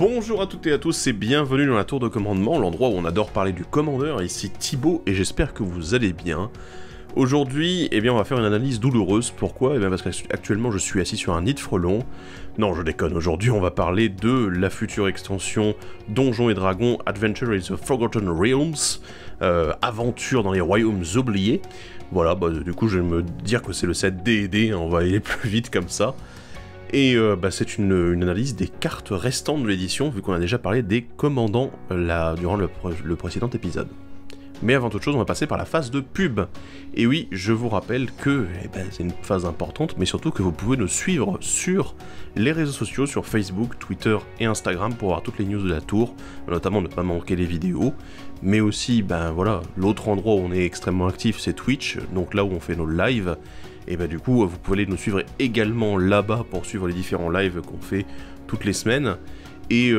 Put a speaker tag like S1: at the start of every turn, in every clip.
S1: Bonjour à toutes et à tous et bienvenue dans la tour de commandement, l'endroit où on adore parler du commandeur. Ici Thibaut et j'espère que vous allez bien. Aujourd'hui, on va faire une analyse douloureuse. Pourquoi? Parce qu'actuellement je suis assis sur un nid de frelons. Non, je déconne, aujourd'hui on va parler de la future extension Donjons et Dragons Adventure in the Forgotten Realms, aventure dans les royaumes oubliés. Voilà, du coup je vais me dire que c'est le set D&D, on va aller plus vite comme ça. Et c'est une analyse des cartes restantes de l'édition, vu qu'on a déjà parlé des commandants durant le précédent épisode. Mais avant toute chose, on va passer par la phase de pub. Et oui, je vous rappelle que c'est une phase importante, mais surtout que vous pouvez nous suivre sur les réseaux sociaux, sur Facebook, Twitter et Instagram pour voir toutes les news de la tour, notamment ne pas manquer les vidéos, mais aussi, l'autre endroit où on est extrêmement actif, c'est Twitch, donc là où on fait nos lives. Et du coup, vous pouvez aller nous suivre également là-bas pour suivre les différents lives qu'on fait toutes les semaines. Et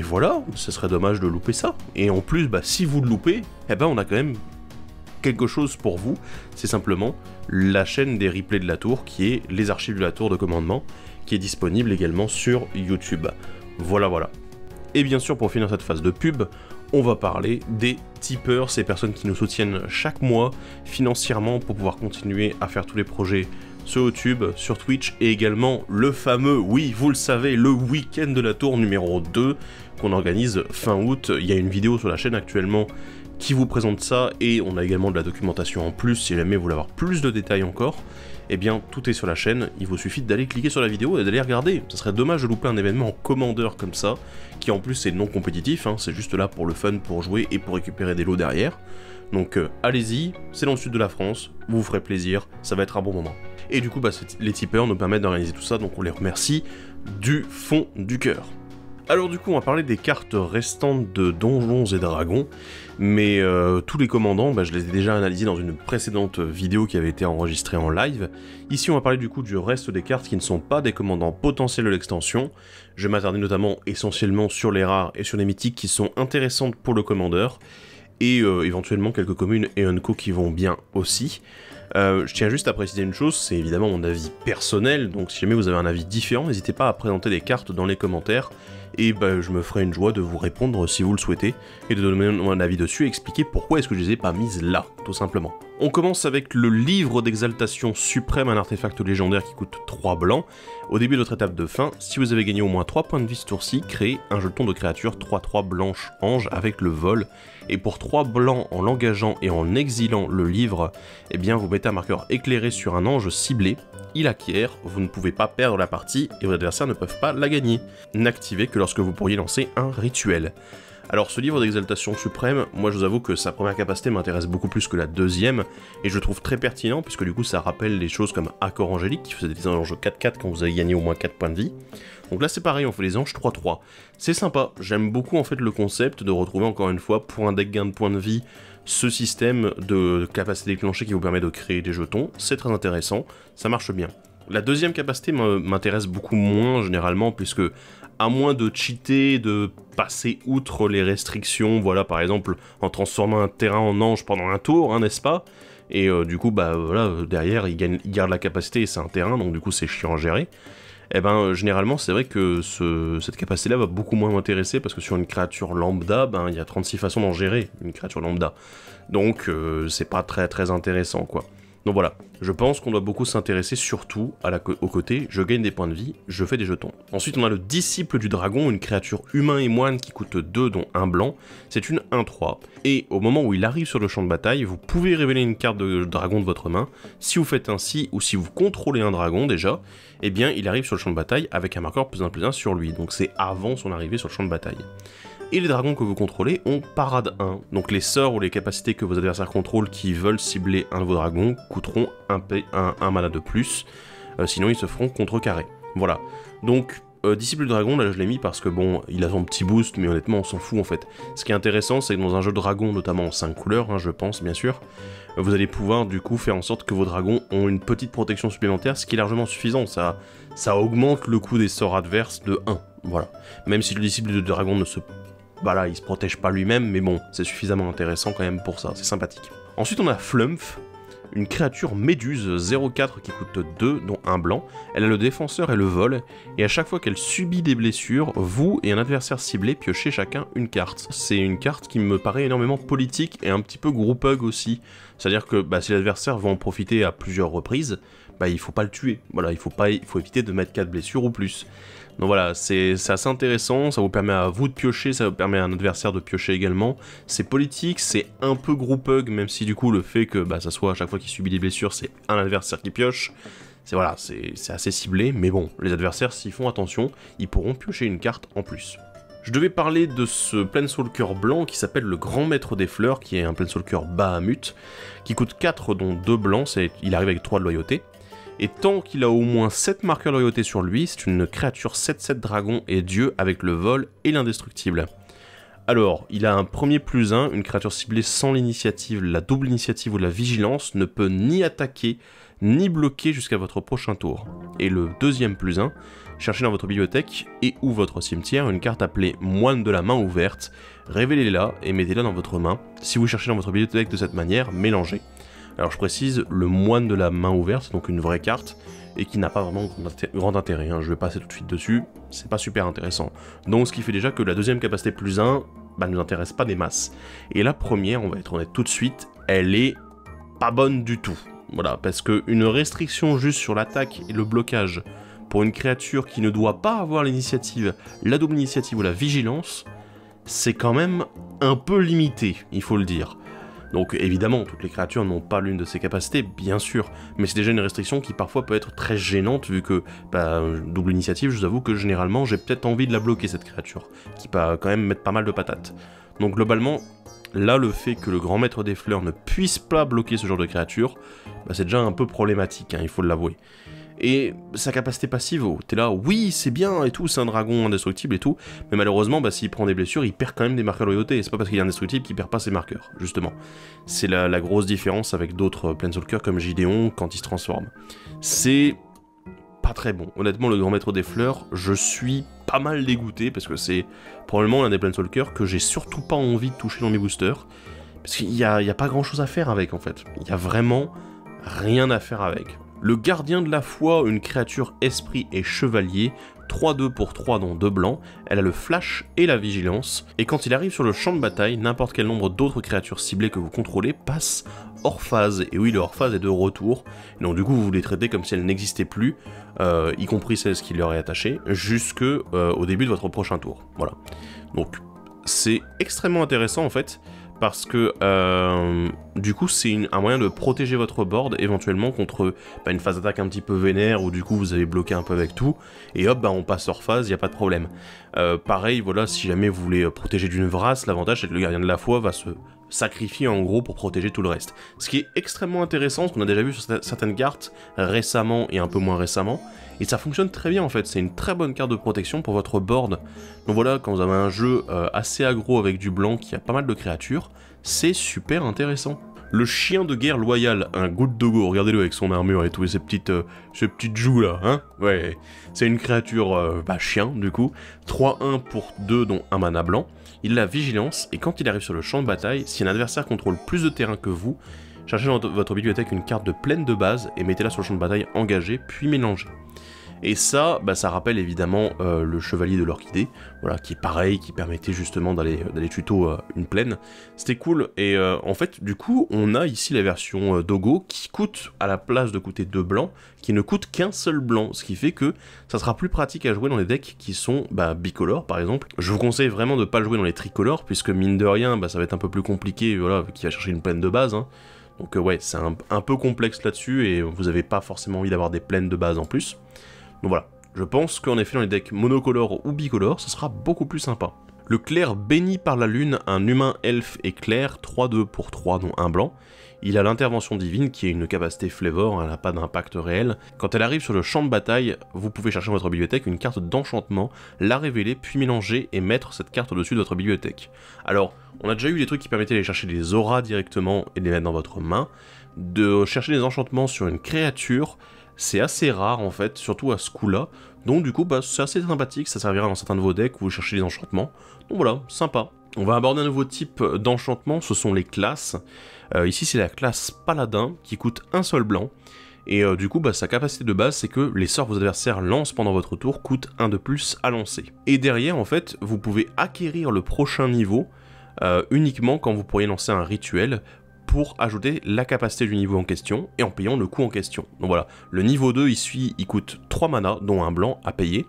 S1: voilà, ce serait dommage de louper ça. Et en plus, si vous le loupez, on a quand même quelque chose pour vous. C'est simplement la chaîne des replays de la tour, qui est les archives de la tour de commandement, qui est disponible également sur YouTube. Voilà. Et bien sûr, pour finir cette phase de pub, on va parler des tipeurs, ces personnes qui nous soutiennent chaque mois financièrement pour pouvoir continuer à faire tous les projets sur YouTube, sur Twitch, et également le fameux, oui, vous le savez, le week-end de la tour numéro 2 qu'on organise fin août. Il y a une vidéo sur la chaîne actuellement qui vous présente ça, et on a également de la documentation en plus, si jamais vous voulez avoir plus de détails encore. Tout est sur la chaîne, il vous suffit d'aller cliquer sur la vidéo et d'aller regarder. Ce serait dommage de louper un événement en commandeur comme ça, qui en plus est non compétitif, c'est juste là pour le fun, pour jouer et pour récupérer des lots derrière. Donc allez-y, c'est dans le sud de la France, vous vous ferez plaisir, ça va être un bon moment. Et du coup, les tipeurs nous permettent d'organiser tout ça, donc on les remercie du fond du cœur. Alors du coup, on va parler des cartes restantes de Donjons et Dragons, mais tous les commandants, je les ai déjà analysés dans une précédente vidéo qui avait été enregistrée en live. Ici, on va parler du coup du reste des cartes qui ne sont pas des commandants potentiels de l'extension. Je vais m'attarder notamment essentiellement sur les rares et sur les mythiques qui sont intéressantes pour le commandeur, et éventuellement quelques communes et unco qui vont bien aussi. Je tiens juste à préciser une chose, c'est évidemment mon avis personnel, donc si jamais vous avez un avis différent, n'hésitez pas à présenter des cartes dans les commentaires, et je me ferai une joie de vous répondre si vous le souhaitez, et de donner mon avis dessus et expliquer pourquoi est-ce que je les ai pas mises là, tout simplement. On commence avec le livre d'exaltation suprême, un artefact légendaire qui coûte 3 blancs. Au début de votre étape de fin, si vous avez gagné au moins 3 points de vie ce tour-ci, créez un jeton de créature 3/3 blanche ange avec le vol, et pour 3 blancs en l'engageant et en exilant le livre, vous mettez un marqueur éclairé sur un ange ciblé, il acquiert, vous ne pouvez pas perdre la partie et vos adversaires ne peuvent pas la gagner. N'activez que lorsque vous pourriez lancer un rituel. Alors ce livre d'exaltation suprême, moi je vous avoue que sa première capacité m'intéresse beaucoup plus que la deuxième, et je le trouve très pertinent, puisque du coup ça rappelle des choses comme Accord Angélique, qui faisait des anges 4/4 quand vous avez gagné au moins 4 points de vie. Donc là c'est pareil, on fait des anges 3/3. C'est sympa, j'aime beaucoup en fait le concept de retrouver encore une fois, pour un deck gain de points de vie, ce système de capacité déclenchée qui vous permet de créer des jetons, c'est très intéressant, ça marche bien. La deuxième capacité m'intéresse beaucoup moins généralement, puisque à moins de cheater, de passer outre les restrictions, voilà, par exemple en transformant un terrain en ange pendant un tour, n'est-ce pas? Et du coup, derrière, il garde la capacité et c'est un terrain, donc du coup c'est chiant à gérer. Généralement, c'est vrai que cette capacité-là va beaucoup moins m'intéresser, parce que sur une créature lambda, il y a 36 façons d'en gérer, une créature lambda. Donc, c'est pas très très intéressant, quoi. Donc voilà, je pense qu'on doit beaucoup s'intéresser surtout au côté, je gagne des points de vie, je fais des jetons. Ensuite on a le disciple du dragon, une créature humain et moine qui coûte 2 dont 1 blanc, c'est une 1/3. Et au moment où il arrive sur le champ de bataille, vous pouvez révéler une carte de dragon de votre main. Si vous faites ainsi, ou si vous contrôlez un dragon déjà, il arrive sur le champ de bataille avec un marqueur +1/+1 sur lui, donc c'est avant son arrivée sur le champ de bataille. Et les dragons que vous contrôlez ont parade 1, donc les sorts ou les capacités que vos adversaires contrôlent qui veulent cibler un de vos dragons coûteront un mana de plus, sinon ils se feront contrecarrer. Voilà, donc disciple du dragon, là je l'ai mis parce que il a son petit boost, mais honnêtement on s'en fout en fait. Ce qui est intéressant, c'est que dans un jeu de dragon, notamment en 5 couleurs, je pense bien sûr, vous allez pouvoir du coup faire en sorte que vos dragons ont une petite protection supplémentaire, ce qui est largement suffisant, ça augmente le coût des sorts adverses de 1, voilà. Même si le disciple du dragon ne se il se protège pas lui-même, mais bon, c'est suffisamment intéressant quand même pour ça, c'est sympathique. Ensuite on a Flumph, une créature méduse 0,4 qui coûte 2, dont un blanc. Elle a le défenseur et le vol, et à chaque fois qu'elle subit des blessures, vous et un adversaire ciblé piochez chacun une carte. C'est une carte qui me paraît énormément politique et un petit peu group hug aussi. C'est-à-dire que si l'adversaire va en profiter à plusieurs reprises, il faut pas le tuer. Voilà, il faut éviter de mettre 4 blessures ou plus. Donc voilà, c'est assez intéressant, ça vous permet à vous de piocher, ça vous permet à un adversaire de piocher également. C'est politique, c'est un peu group hug, même si du coup le fait que ça soit à chaque fois qu'il subit des blessures, c'est un adversaire qui pioche. C'est voilà, c'est assez ciblé, mais bon, les adversaires s'ils font attention, ils pourront piocher une carte en plus. Je devais parler de ce Planeswalker blanc qui s'appelle le Grand Maître des Fleurs, qui est un Planeswalker Bahamut, qui coûte 4 dont 2 blancs, il arrive avec 3 de loyauté. Et tant qu'il a au moins 7 marqueurs de loyauté sur lui, c'est une créature 7/7 dragon et dieu avec le vol et l'indestructible. Alors, il a un premier +1, une créature ciblée sans l'initiative, la double initiative ou la vigilance ne peut ni attaquer ni bloquer jusqu'à votre prochain tour. Et le deuxième +1, cherchez dans votre bibliothèque et ou votre cimetière une carte appelée Moine de la main ouverte, révélez-la et mettez-la dans votre main. Si vous cherchez dans votre bibliothèque de cette manière, mélangez. Alors je précise, le moine de la main ouverte, c'est donc une vraie carte, et qui n'a pas vraiment grand intérêt, je vais passer tout de suite dessus, c'est pas super intéressant. Donc ce qui fait déjà que la deuxième capacité +1, ne nous intéresse pas des masses. Et la première, on va être honnête tout de suite, elle est pas bonne du tout. Voilà, parce qu'une restriction juste sur l'attaque et le blocage, pour une créature qui ne doit pas avoir l'initiative, la double initiative ou la vigilance, c'est quand même un peu limité, il faut le dire. Donc évidemment, toutes les créatures n'ont pas l'une de ces capacités, bien sûr, mais c'est déjà une restriction qui parfois peut être très gênante, vu que, double initiative, je vous avoue que généralement, j'ai peut-être envie de la bloquer, cette créature, qui peut quand même mettre pas mal de patates. Donc globalement, là, le fait que le Grand Maître des Fleurs ne puisse pas bloquer ce genre de créature, c'est déjà un peu problématique, il faut l'avouer. Et sa capacité passive, t'es là, oui, c'est bien et tout, c'est un dragon indestructible et tout, mais malheureusement, s'il prend des blessures, il perd quand même des marqueurs de loyauté, et c'est pas parce qu'il est indestructible qu'il perd pas ses marqueurs, justement. C'est la grosse différence avec d'autres Planeswalkers comme Gideon quand il se transforme. C'est pas très bon. Honnêtement, le Grand Maître des Fleurs, je suis pas mal dégoûté, parce que c'est probablement l'un des Planeswalkers que j'ai surtout pas envie de toucher dans mes boosters, parce qu'il y a pas grand chose à faire avec, en fait. Il y a vraiment rien à faire avec. Le Gardien de la Foi, une créature esprit et chevalier, 3/2 pour 3 dont 2 blancs, elle a le flash et la vigilance, et quand il arrive sur le champ de bataille, n'importe quel nombre d'autres créatures ciblées que vous contrôlez passe hors phase, et oui, le hors phase est de retour, et donc du coup vous les traitez comme si elles n'existaient plus, y compris celles qui leur est attachée, jusque au début de votre prochain tour. Voilà. Donc c'est extrêmement intéressant en fait, parce que du coup c'est un moyen de protéger votre board éventuellement contre une phase d'attaque un petit peu vénère où du coup vous avez bloqué un peu avec tout, et hop on passe hors phase, y a pas de problème. Pareil, voilà, si jamais vous voulez protéger d'une vrasse, l'avantage c'est que le Gardien de la Foi va se sacrifier en gros pour protéger tout le reste. Ce qui est extrêmement intéressant, ce qu'on a déjà vu sur certaines cartes récemment et un peu moins récemment, et ça fonctionne très bien en fait, c'est une très bonne carte de protection pour votre board. Donc voilà, quand vous avez un jeu assez aggro avec du blanc qui a pas mal de créatures, c'est super intéressant. Le chien de guerre loyal, un Good Doggo, regardez-le avec son armure et tout, et ses petites joues là, hein. Ouais, c'est une créature chien du coup, 3/1 pour 2 dont un mana blanc. Il a la vigilance, et quand il arrive sur le champ de bataille, si un adversaire contrôle plus de terrain que vous, cherchez dans votre bibliothèque une carte de plaine de base et mettez-la sur le champ de bataille engagé, puis mélangez. Et ça, ça rappelle évidemment le Chevalier de l'Orchidée, voilà, qui est pareil, qui permettait justement d'aller tuto une plaine. C'était cool, et en fait, du coup, on a ici la version Dogo qui coûte, à la place de coûter 2 blancs, qui ne coûte qu'un seul blanc, ce qui fait que ça sera plus pratique à jouer dans les decks qui sont bicolores, par exemple. Je vous conseille vraiment de ne pas le jouer dans les tricolores, puisque mine de rien, ça va être un peu plus compliqué, voilà, qui va chercher une plaine de base, hein. Donc ouais, c'est un peu complexe là-dessus, et vous n'avez pas forcément envie d'avoir des plaines de base en plus. Donc voilà, je pense qu'en effet dans les decks monocolores ou bicolores, ce sera beaucoup plus sympa. Le clerc béni par la lune, un humain elfe et clair, 3/2 pour 3 dont un blanc. Il a l'intervention divine qui est une capacité flavor, elle n'a pas d'impact réel. Quand elle arrive sur le champ de bataille, vous pouvez chercher dans votre bibliothèque une carte d'enchantement, la révéler, puis mélanger et mettre cette carte au-dessus de votre bibliothèque. Alors, on a déjà eu des trucs qui permettaient d'aller chercher des auras directement et de les mettre dans votre main. De chercher des enchantements sur une créature, c'est assez rare en fait, surtout à ce coup-là, donc du coup c'est assez sympathique, ça servira dans certains de vos decks où vous cherchez des enchantements, donc voilà, sympa. On va aborder un nouveau type d'enchantement, ce sont les classes. Ici c'est la classe Paladin qui coûte un seul blanc. Et du coup, sa capacité de base, c'est que les sorts que vos adversaires lancent pendant votre tour coûtent un de plus à lancer. Et derrière, en fait, vous pouvez acquérir le prochain niveau uniquement quand vous pourriez lancer un rituel pour ajouter la capacité du niveau en question et en payant le coût en question. Donc voilà, le niveau 2, il coûte 3 mana, dont un blanc à payer.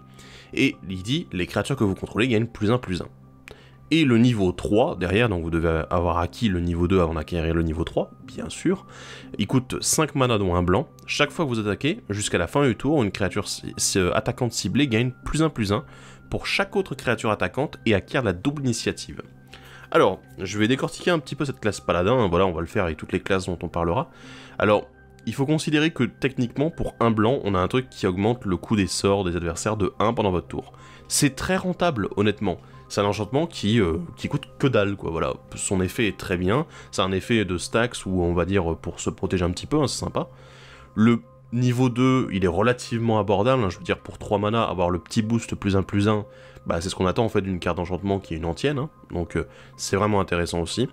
S1: Et il dit, les créatures que vous contrôlez gagnent +1/+1. Et le niveau 3, derrière, donc vous devez avoir acquis le niveau 2 avant d'acquérir le niveau 3, bien sûr. Il coûte 5 mana dont un blanc. Chaque fois que vous attaquez, jusqu'à la fin du tour, une créature attaquante ciblée gagne +1/+1 pour chaque autre créature attaquante et acquiert la double initiative. Alors, je vais décortiquer un petit peu cette classe paladin, voilà, on va le faire avec toutes les classes dont on parlera. Alors, il faut considérer que techniquement, pour un blanc, on a un truc qui augmente le coût des sorts des adversaires de 1 pendant votre tour. C'est très rentable, honnêtement. C'est un enchantement qui coûte que dalle, quoi, voilà. Son effet est très bien, c'est un effet de stacks où on va dire pour se protéger un petit peu, hein, c'est sympa. Le niveau 2, il est relativement abordable, hein, je veux dire pour 3 mana, avoir le petit boost +1/+1, c'est ce qu'on attend en fait d'une carte d'enchantement qui est une antienne, hein, donc c'est vraiment intéressant aussi.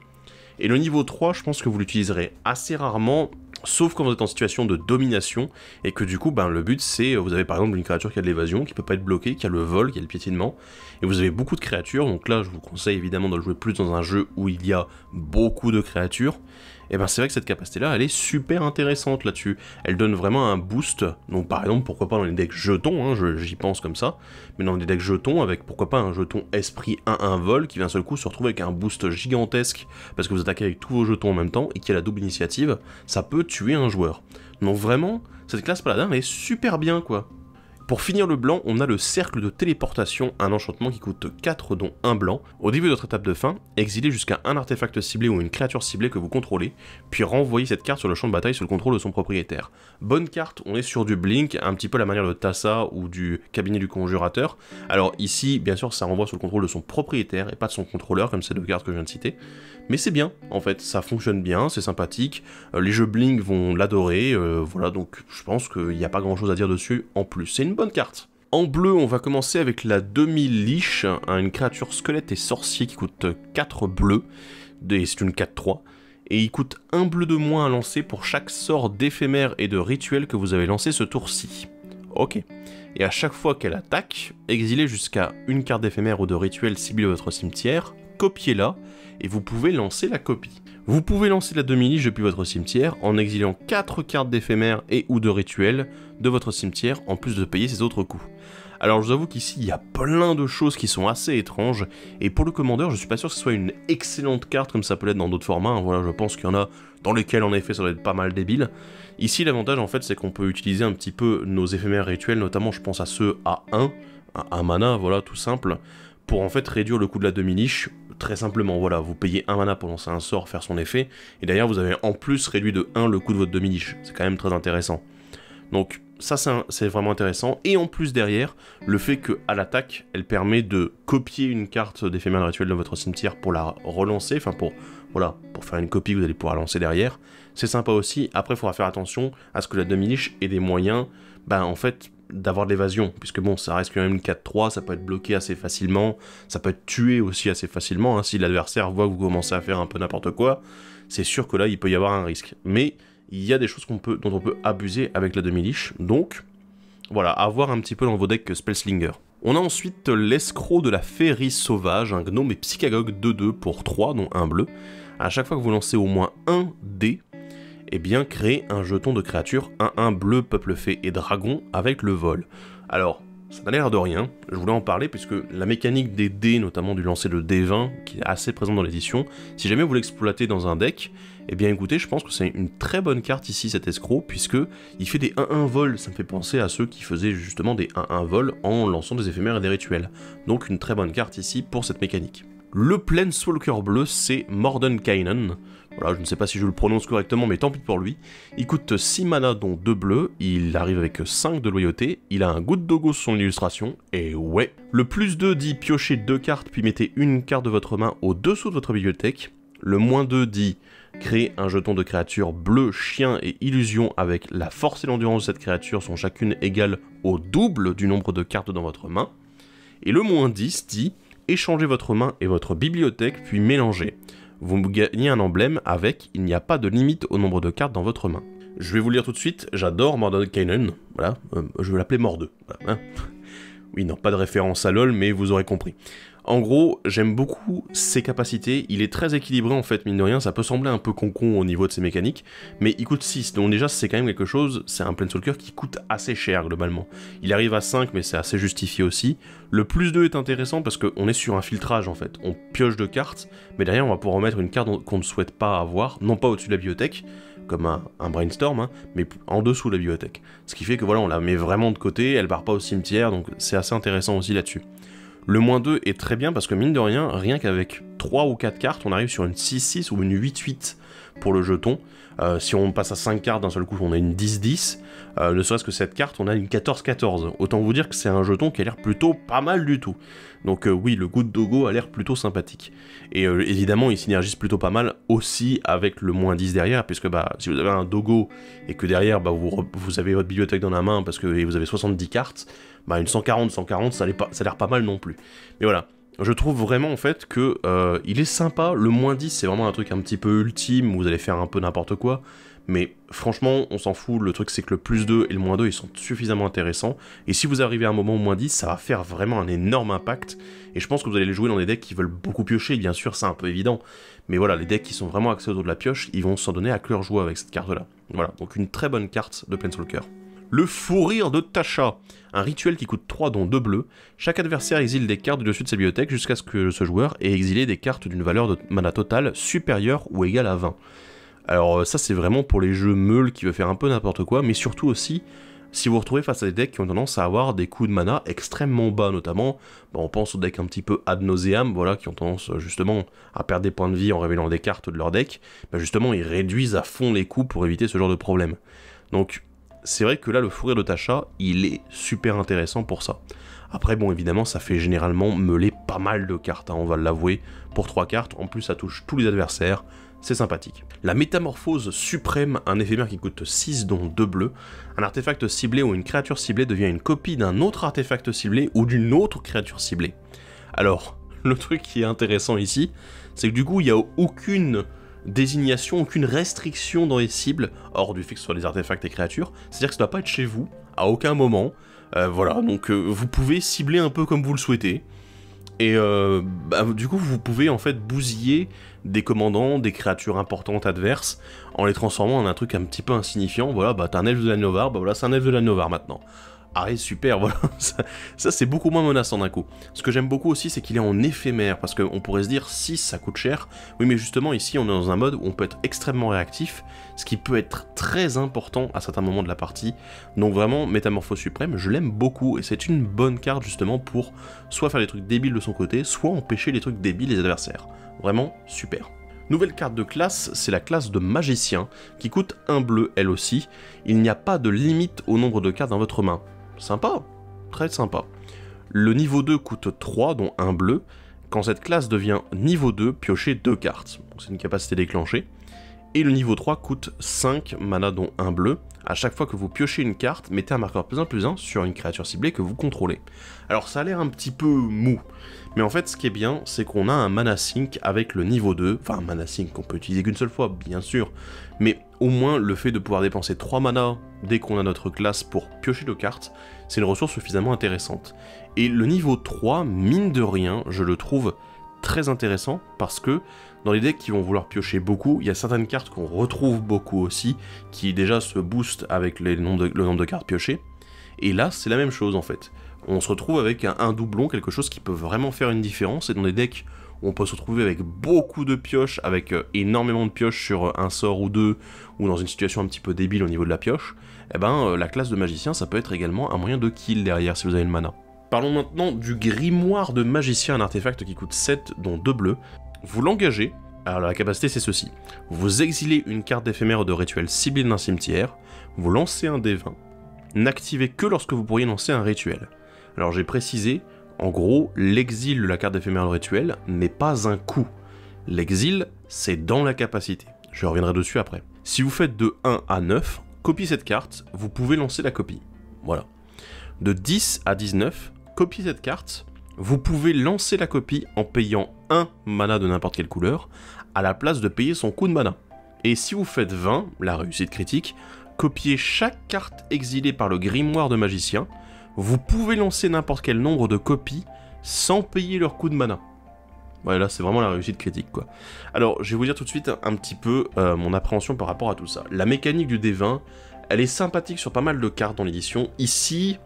S1: Et le niveau 3, je pense que vous l'utiliserez assez rarement, sauf quand vous êtes en situation de domination, et que du coup, le but c'est, vous avez par exemple une créature qui a de l'évasion, qui peut pas être bloquée, qui a le vol, qui a le piétinement, et vous avez beaucoup de créatures, donc là je vous conseille évidemment de le jouer plus dans un jeu où il y a beaucoup de créatures, et c'est vrai que cette capacité-là, elle est super intéressante là-dessus. Elle donne vraiment un boost, donc par exemple, pourquoi pas dans les decks jetons, hein, j'y pense comme ça, mais dans les decks jetons, avec pourquoi pas un jeton esprit 1/1 vol, qui d'un seul coup se retrouve avec un boost gigantesque, parce que vous attaquez avec tous vos jetons en même temps, et qui a la double initiative, ça peut tuer un joueur. Donc vraiment, cette classe paladin, elle est super bien, quoi. Pour finir le blanc, on a le cercle de téléportation, un enchantement qui coûte 4 dont un blanc. Au début de votre étape de fin, exilez jusqu'à un artefact ciblé ou une créature ciblée que vous contrôlez, puis renvoyez cette carte sur le champ de bataille sous le contrôle de son propriétaire. Bonne carte, on est sur du blink, un petit peu la manière de Tassa ou du cabinet du conjurateur. Alors ici, bien sûr, ça renvoie sur le contrôle de son propriétaire et pas de son contrôleur, comme ces deux cartes que je viens de citer. Mais c'est bien, en fait, ça fonctionne bien, c'est sympathique, les jeux blink vont l'adorer, voilà, donc je pense qu'il n'y a pas grand chose à dire dessus en plus. C'est une bonne carte. En bleu, on va commencer avec la demi-liche, une créature squelette et sorcier qui coûte 4 bleus, et c'est une 4/3, et il coûte 1 bleu de moins à lancer pour chaque sort d'éphémère et de rituel que vous avez lancé ce tour-ci. Ok. Et à chaque fois qu'elle attaque, exilez jusqu'à une carte d'éphémère ou de rituel ciblée de votre cimetière, copiez-la, et vous pouvez lancer la copie. Vous pouvez lancer la demi-liche depuis votre cimetière en exilant 4 cartes d'éphémère et ou de rituel de votre cimetière en plus de payer ses autres coûts. Alors je vous avoue qu'ici il y a plein de choses qui sont assez étranges, et pour le commandeur je suis pas sûr que ce soit une excellente carte comme ça peut l'être dans d'autres formats, hein. Voilà, je pense qu'il y en a dans lesquels en effet ça doit être pas mal débile. Ici l'avantage en fait c'est qu'on peut utiliser un petit peu nos éphémères rituels, notamment je pense à ceux à 1 mana, voilà tout simple, pour en fait réduire le coût de la demi-liche. Très simplement, voilà, vous payez 1 mana pour lancer un sort, faire son effet, et d'ailleurs vous avez en plus réduit de 1 le coût de votre demi-liche, c'est quand même très intéressant. Donc ça c'est vraiment intéressant, et en plus derrière, le fait qu'à l'attaque, elle permet de copier une carte d'éphémère rituel de votre cimetière pour la relancer, enfin pour faire une copie que vous allez pouvoir lancer derrière, c'est sympa aussi. Après il faudra faire attention à ce que la demi-liche ait des moyens, en fait, d'avoir de l'évasion, puisque bon, ça reste quand même une 4/3, ça peut être bloqué assez facilement, ça peut être tué aussi assez facilement, hein. Si l'adversaire voit que vous commencez à faire un peu n'importe quoi, c'est sûr que là, il peut y avoir un risque. Mais il y a des choses dont on peut abuser avec la demi-liche, donc voilà, à voir un petit peu dans vos decks Spellslinger. On a ensuite l'escroc de la féerie sauvage, un gnome et psychagogue 2/2 pour 3, dont un bleu. À chaque fois que vous lancez au moins un dé, eh bien, créez un jeton de créature 1/1 bleu, peuple fée et dragon avec le vol. Alors, ça n'a l'air de rien, je voulais en parler puisque la mécanique des dés, notamment du lancer de D20, qui est assez présente dans l'édition, si jamais vous l'exploitez dans un deck, eh bien écoutez, je pense que c'est une très bonne carte ici, cet escroc, puisque il fait des 1/1 vol, ça me fait penser à ceux qui faisaient justement des 1/1 vol en lançant des éphémères et des rituels. Donc une très bonne carte ici pour cette mécanique. Le Planeswalker bleu, c'est Mordenkainen. Voilà, je ne sais pas si je le prononce correctement, mais tant pis pour lui. Il coûte 6 mana, dont 2 bleus, il arrive avec 5 de loyauté, il a un goût de dogo sur son illustration, et ouais. Le +2 dit piochez 2 cartes, puis mettez une carte de votre main au-dessous de votre bibliothèque. Le -2 dit créer un jeton de créature bleu, chien et illusion avec la force et l'endurance de cette créature sont chacune égales au double du nombre de cartes dans votre main. Et le -10 dit échangez votre main et votre bibliothèque, puis mélangez. Vous gagnez un emblème avec « Il n'y a pas de limite au nombre de cartes dans votre main ». Je vais vous le lire tout de suite, j'adore Mordenkainen, voilà, je vais l'appeler Morde, voilà, hein. Oui, non, pas de référence à LoL, mais vous aurez compris. En gros, j'aime beaucoup ses capacités, il est très équilibré en fait, mine de rien, ça peut sembler un peu con au niveau de ses mécaniques, mais il coûte 6, donc déjà c'est quand même quelque chose, c'est un Planeswalker qui coûte assez cher globalement. Il arrive à 5, mais c'est assez justifié aussi. Le plus 2 est intéressant parce qu'on est sur un filtrage en fait, on pioche de cartes, mais derrière on va pouvoir remettre une carte qu'on ne souhaite pas avoir, non pas au-dessus de la bibliothèque, comme un brainstorm, hein, mais en dessous de la bibliothèque. Ce qui fait que voilà, on la met vraiment de côté, elle part pas au cimetière, donc c'est assez intéressant aussi là-dessus. Le -2 est très bien parce que mine de rien qu'avec 3 ou 4 cartes, on arrive sur une 6-6 ou une 8-8 pour le jeton. Si on passe à 5 cartes d'un seul coup, on a une 10-10. Ne serait-ce que cette carte, on a une 14-14. Autant vous dire que c'est un jeton qui a l'air plutôt pas mal du tout. Donc oui, le Good Dogo a l'air plutôt sympathique. Et évidemment, il synergise plutôt pas mal aussi avec le -10 derrière, puisque bah, si vous avez un Dogo et que derrière bah, vous avez votre bibliothèque dans la main parce que vous avez 70 cartes, bah une 140, ça a l'air pas mal non plus. Mais voilà. Je trouve vraiment en fait que il est sympa, le -10 c'est vraiment un truc un petit peu ultime où vous allez faire un peu n'importe quoi, mais franchement on s'en fout, le truc c'est que le +2 et le -2 ils sont suffisamment intéressants, et si vous arrivez à un moment au -10 ça va faire vraiment un énorme impact, et je pense que vous allez les jouer dans des decks qui veulent beaucoup piocher, bien sûr c'est un peu évident, mais voilà, les decks qui sont vraiment axés autour de la pioche, ils vont s'en donner à cœur joie avec cette carte là. Voilà, donc une très bonne carte de Planeswalker. Le fou rire de Tasha, un rituel qui coûte 3 dont 2 bleus. Chaque adversaire exile des cartes du dessus de sa bibliothèque jusqu'à ce que ce joueur ait exilé des cartes d'une valeur de mana totale supérieure ou égale à 20. Alors ça c'est vraiment pour les jeux meules qui veulent faire un peu n'importe quoi, mais surtout aussi si vous vous retrouvez face à des decks qui ont tendance à avoir des coûts de mana extrêmement bas, notamment, on pense aux decks un petit peu ad nauseam, voilà, qui ont tendance justement à perdre des points de vie en révélant des cartes de leur deck, justement ils réduisent à fond les coûts pour éviter ce genre de problème. Donc c'est vrai que là, le fou rire de Tasha, il est super intéressant pour ça. Après, bon, évidemment, ça fait généralement meuler pas mal de cartes, hein, on va l'avouer, pour 3 cartes. En plus, ça touche tous les adversaires, c'est sympathique. La métamorphose suprême, un éphémère qui coûte 6, dont 2 bleus. Un artefact ciblé ou une créature ciblée devient une copie d'un autre artefact ciblé ou d'une autre créature ciblée. Alors, le truc qui est intéressant ici, c'est que du coup, il n'y a aucune désignation, aucune restriction dans les cibles, hors du fait que ce soit des artefacts et créatures, c'est-à-dire que ça ne doit pas être chez vous, à aucun moment, voilà, donc vous pouvez cibler un peu comme vous le souhaitez, et du coup vous pouvez en fait bousiller des commandants, des créatures importantes adverses, en les transformant en un truc un petit peu insignifiant. Voilà, bah t'as un elfe de la Novar, bah voilà, c'est un elfe de la Novar maintenant. Ah et super, voilà, ça c'est beaucoup moins menaçant d'un coup. Ce que j'aime beaucoup aussi, c'est qu'il est en éphémère, parce qu'on pourrait se dire, 6 ça coûte cher, oui mais justement ici on est dans un mode où on peut être extrêmement réactif, ce qui peut être très important à certains moments de la partie, donc vraiment, Métamorphose Suprême, je l'aime beaucoup, et c'est une bonne carte justement pour soit faire des trucs débiles de son côté, soit empêcher les trucs débiles des adversaires. Vraiment, super. Nouvelle carte de classe, c'est la classe de Magicien, qui coûte 1 bleu elle aussi, il n'y a pas de limite au nombre de cartes dans votre main. Sympa, très sympa. Le niveau 2 coûte 3, dont 1 bleu. Quand cette classe devient niveau 2, piochez 2 cartes. C'est une capacité déclenchée. Et le niveau 3 coûte 5 mana, dont 1 bleu. À chaque fois que vous piochez une carte, mettez un marqueur +1/+1 sur une créature ciblée que vous contrôlez. Alors ça a l'air un petit peu mou, mais en fait ce qui est bien, c'est qu'on a un mana sync avec le niveau 2, enfin un mana sync qu'on peut utiliser qu'une seule fois, bien sûr, mais au moins le fait de pouvoir dépenser 3 mana dès qu'on a notre classe pour piocher 2 cartes, c'est une ressource suffisamment intéressante. Et le niveau 3, mine de rien, je le trouve très intéressant parce que dans les decks qui vont vouloir piocher beaucoup, il y a certaines cartes qu'on retrouve beaucoup aussi, qui déjà se boostent avec le nombre de cartes piochées, et là c'est la même chose en fait. On se retrouve avec un doublon, quelque chose qui peut vraiment faire une différence, et dans des decks où on peut se retrouver avec beaucoup de pioches, avec énormément de pioches sur un sort ou deux, ou dans une situation un petit peu débile au niveau de la pioche, eh ben la classe de magicien ça peut être également un moyen de kill derrière si vous avez le mana. Parlons maintenant du grimoire de magicien, un artefact qui coûte 7, dont 2 bleus. Vous l'engagez, alors la capacité c'est ceci. Vous exilez une carte d'éphémère de rituel ciblée d'un cimetière, vous lancez un D20, n'activez que lorsque vous pourriez lancer un rituel. Alors j'ai précisé, en gros, l'exil de la carte d'éphémère de rituel n'est pas un coût. L'exil, c'est dans la capacité. Je reviendrai dessus après. Si vous faites de 1 à 9, copiez cette carte, vous pouvez lancer la copie. Voilà. De 10 à 19, copiez cette carte, vous pouvez lancer la copie en payant 1 mana de n'importe quelle couleur, à la place de payer son coût de mana. Et si vous faites 20, la réussite critique, copiez chaque carte exilée par le grimoire de magicien, vous pouvez lancer n'importe quel nombre de copies sans payer leur coût de mana. Ouais, là c'est vraiment la réussite critique quoi. Alors je vais vous dire tout de suite un petit peu mon appréhension par rapport à tout ça. La mécanique du D20, elle est sympathique sur pas mal de cartes dans l'édition. Ici,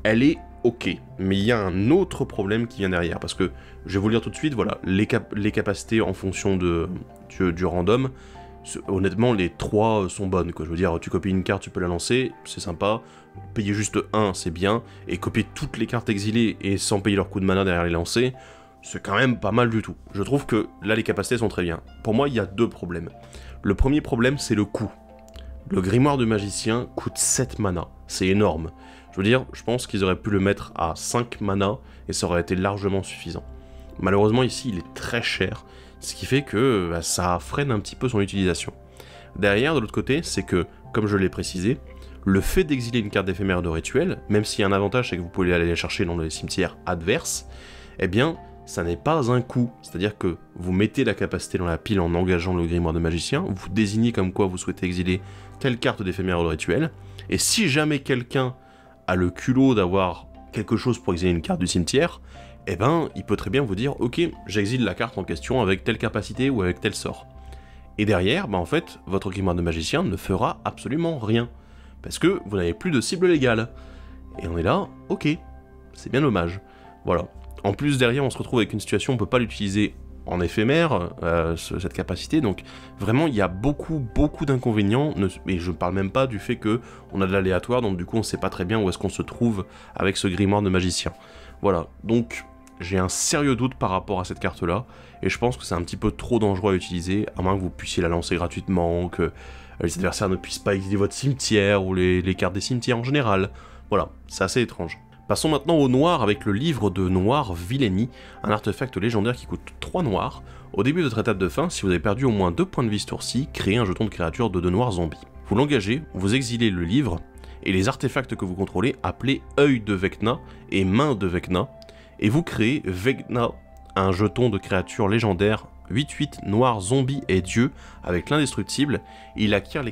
S1: elle est ok, mais il y a un autre problème qui vient derrière, parce que, je vais vous le dire tout de suite, voilà, les capacités en fonction du random, honnêtement, les 3 sont bonnes, quoi. Je veux dire, tu copies une carte, tu peux la lancer, c'est sympa, payer juste 1, c'est bien, et copier toutes les cartes exilées et sans payer leur coup de mana derrière les lancer, c'est quand même pas mal du tout. Je trouve que, là, les capacités sont très bien. Pour moi, il y a 2 problèmes. Le premier problème, c'est le coût. Le grimoire de magicien coûte 7 mana, c'est énorme. Je veux dire, je pense qu'ils auraient pu le mettre à 5 mana et ça aurait été largement suffisant. Malheureusement ici il est très cher, ce qui fait que ça freine un petit peu son utilisation. Derrière, de l'autre côté, c'est que, comme je l'ai précisé, le fait d'exiler une carte d'éphémère de rituel, même s'il y a un avantage c'est que vous pouvez aller la chercher dans les cimetières adverses, eh bien ça n'est pas un coût, c'est-à-dire que vous mettez la capacité dans la pile en engageant le grimoire de magicien, vous désignez comme quoi vous souhaitez exiler telle carte d'éphémère de rituel, et si jamais quelqu'un a le culot d'avoir quelque chose pour exiler une carte du cimetière, eh ben, il peut très bien vous dire « Ok, j'exile la carte en question avec telle capacité ou avec tel sort. » Et derrière, en fait, votre grimoire de magicien ne fera absolument rien, parce que vous n'avez plus de cible légale. Et on est là, ok, c'est bien dommage. Voilà. En plus, derrière, on se retrouve avec une situation où on ne peut pas l'utiliser en éphémère, cette capacité, donc vraiment il y a beaucoup d'inconvénients, et je ne parle même pas du fait que on a de l'aléatoire, donc du coup on sait pas très bien où est-ce qu'on se trouve avec ce grimoire de magicien. Voilà, donc j'ai un sérieux doute par rapport à cette carte-là, et je pense que c'est un petit peu trop dangereux à utiliser, à moins que vous puissiez la lancer gratuitement, que les adversaires ne puissent pas exiler votre cimetière, ou les cartes des cimetières en général. Voilà, c'est assez étrange. Passons maintenant au noir avec le livre de Noir Villainy, un artefact légendaire qui coûte 3 noirs. Au début de votre étape de fin, si vous avez perdu au moins 2 points de vie ce tour-ci, créez un jeton de créature de 2 noirs zombies. Vous l'engagez, vous exilez le livre, et les artefacts que vous contrôlez appelez Œil de Vecna et Main de Vecna, et vous créez Vecna, un jeton de créature légendaire 8-8 noir zombie et dieu avec l'indestructible, et il acquiert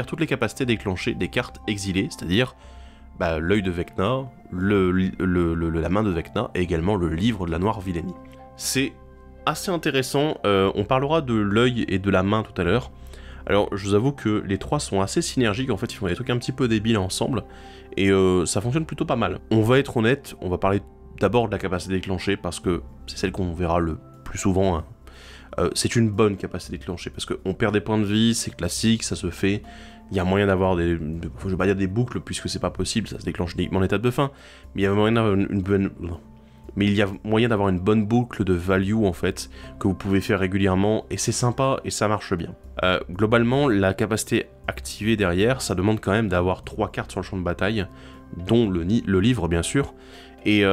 S1: toutes les capacités déclenchées des cartes exilées, c'est-à-dire l'œil de Vecna, la main de Vecna et également le livre de la Noire Villainy. C'est assez intéressant, on parlera de l'œil et de la main tout à l'heure. Alors je vous avoue que les 3 sont assez synergiques, en fait ils font des trucs un petit peu débiles ensemble, et ça fonctionne plutôt pas mal. On va être honnête, on va parler d'abord de la capacité déclenchée, parce que c'est celle qu'on verra le plus souvent, hein. C'est une bonne capacité déclenchée, parce qu'on perd des points de vie, c'est classique, ça se fait. Il y a moyen d'avoir je vais pas dire des boucles, puisque c'est pas possible, ça se déclenche uniquement en étape de fin, mais il y a moyen d'avoir une bonne boucle de value, en fait, que vous pouvez faire régulièrement, et c'est sympa, et ça marche bien. Globalement, la capacité activée derrière, ça demande quand même d'avoir 3 cartes sur le champ de bataille, dont le livre, bien sûr, et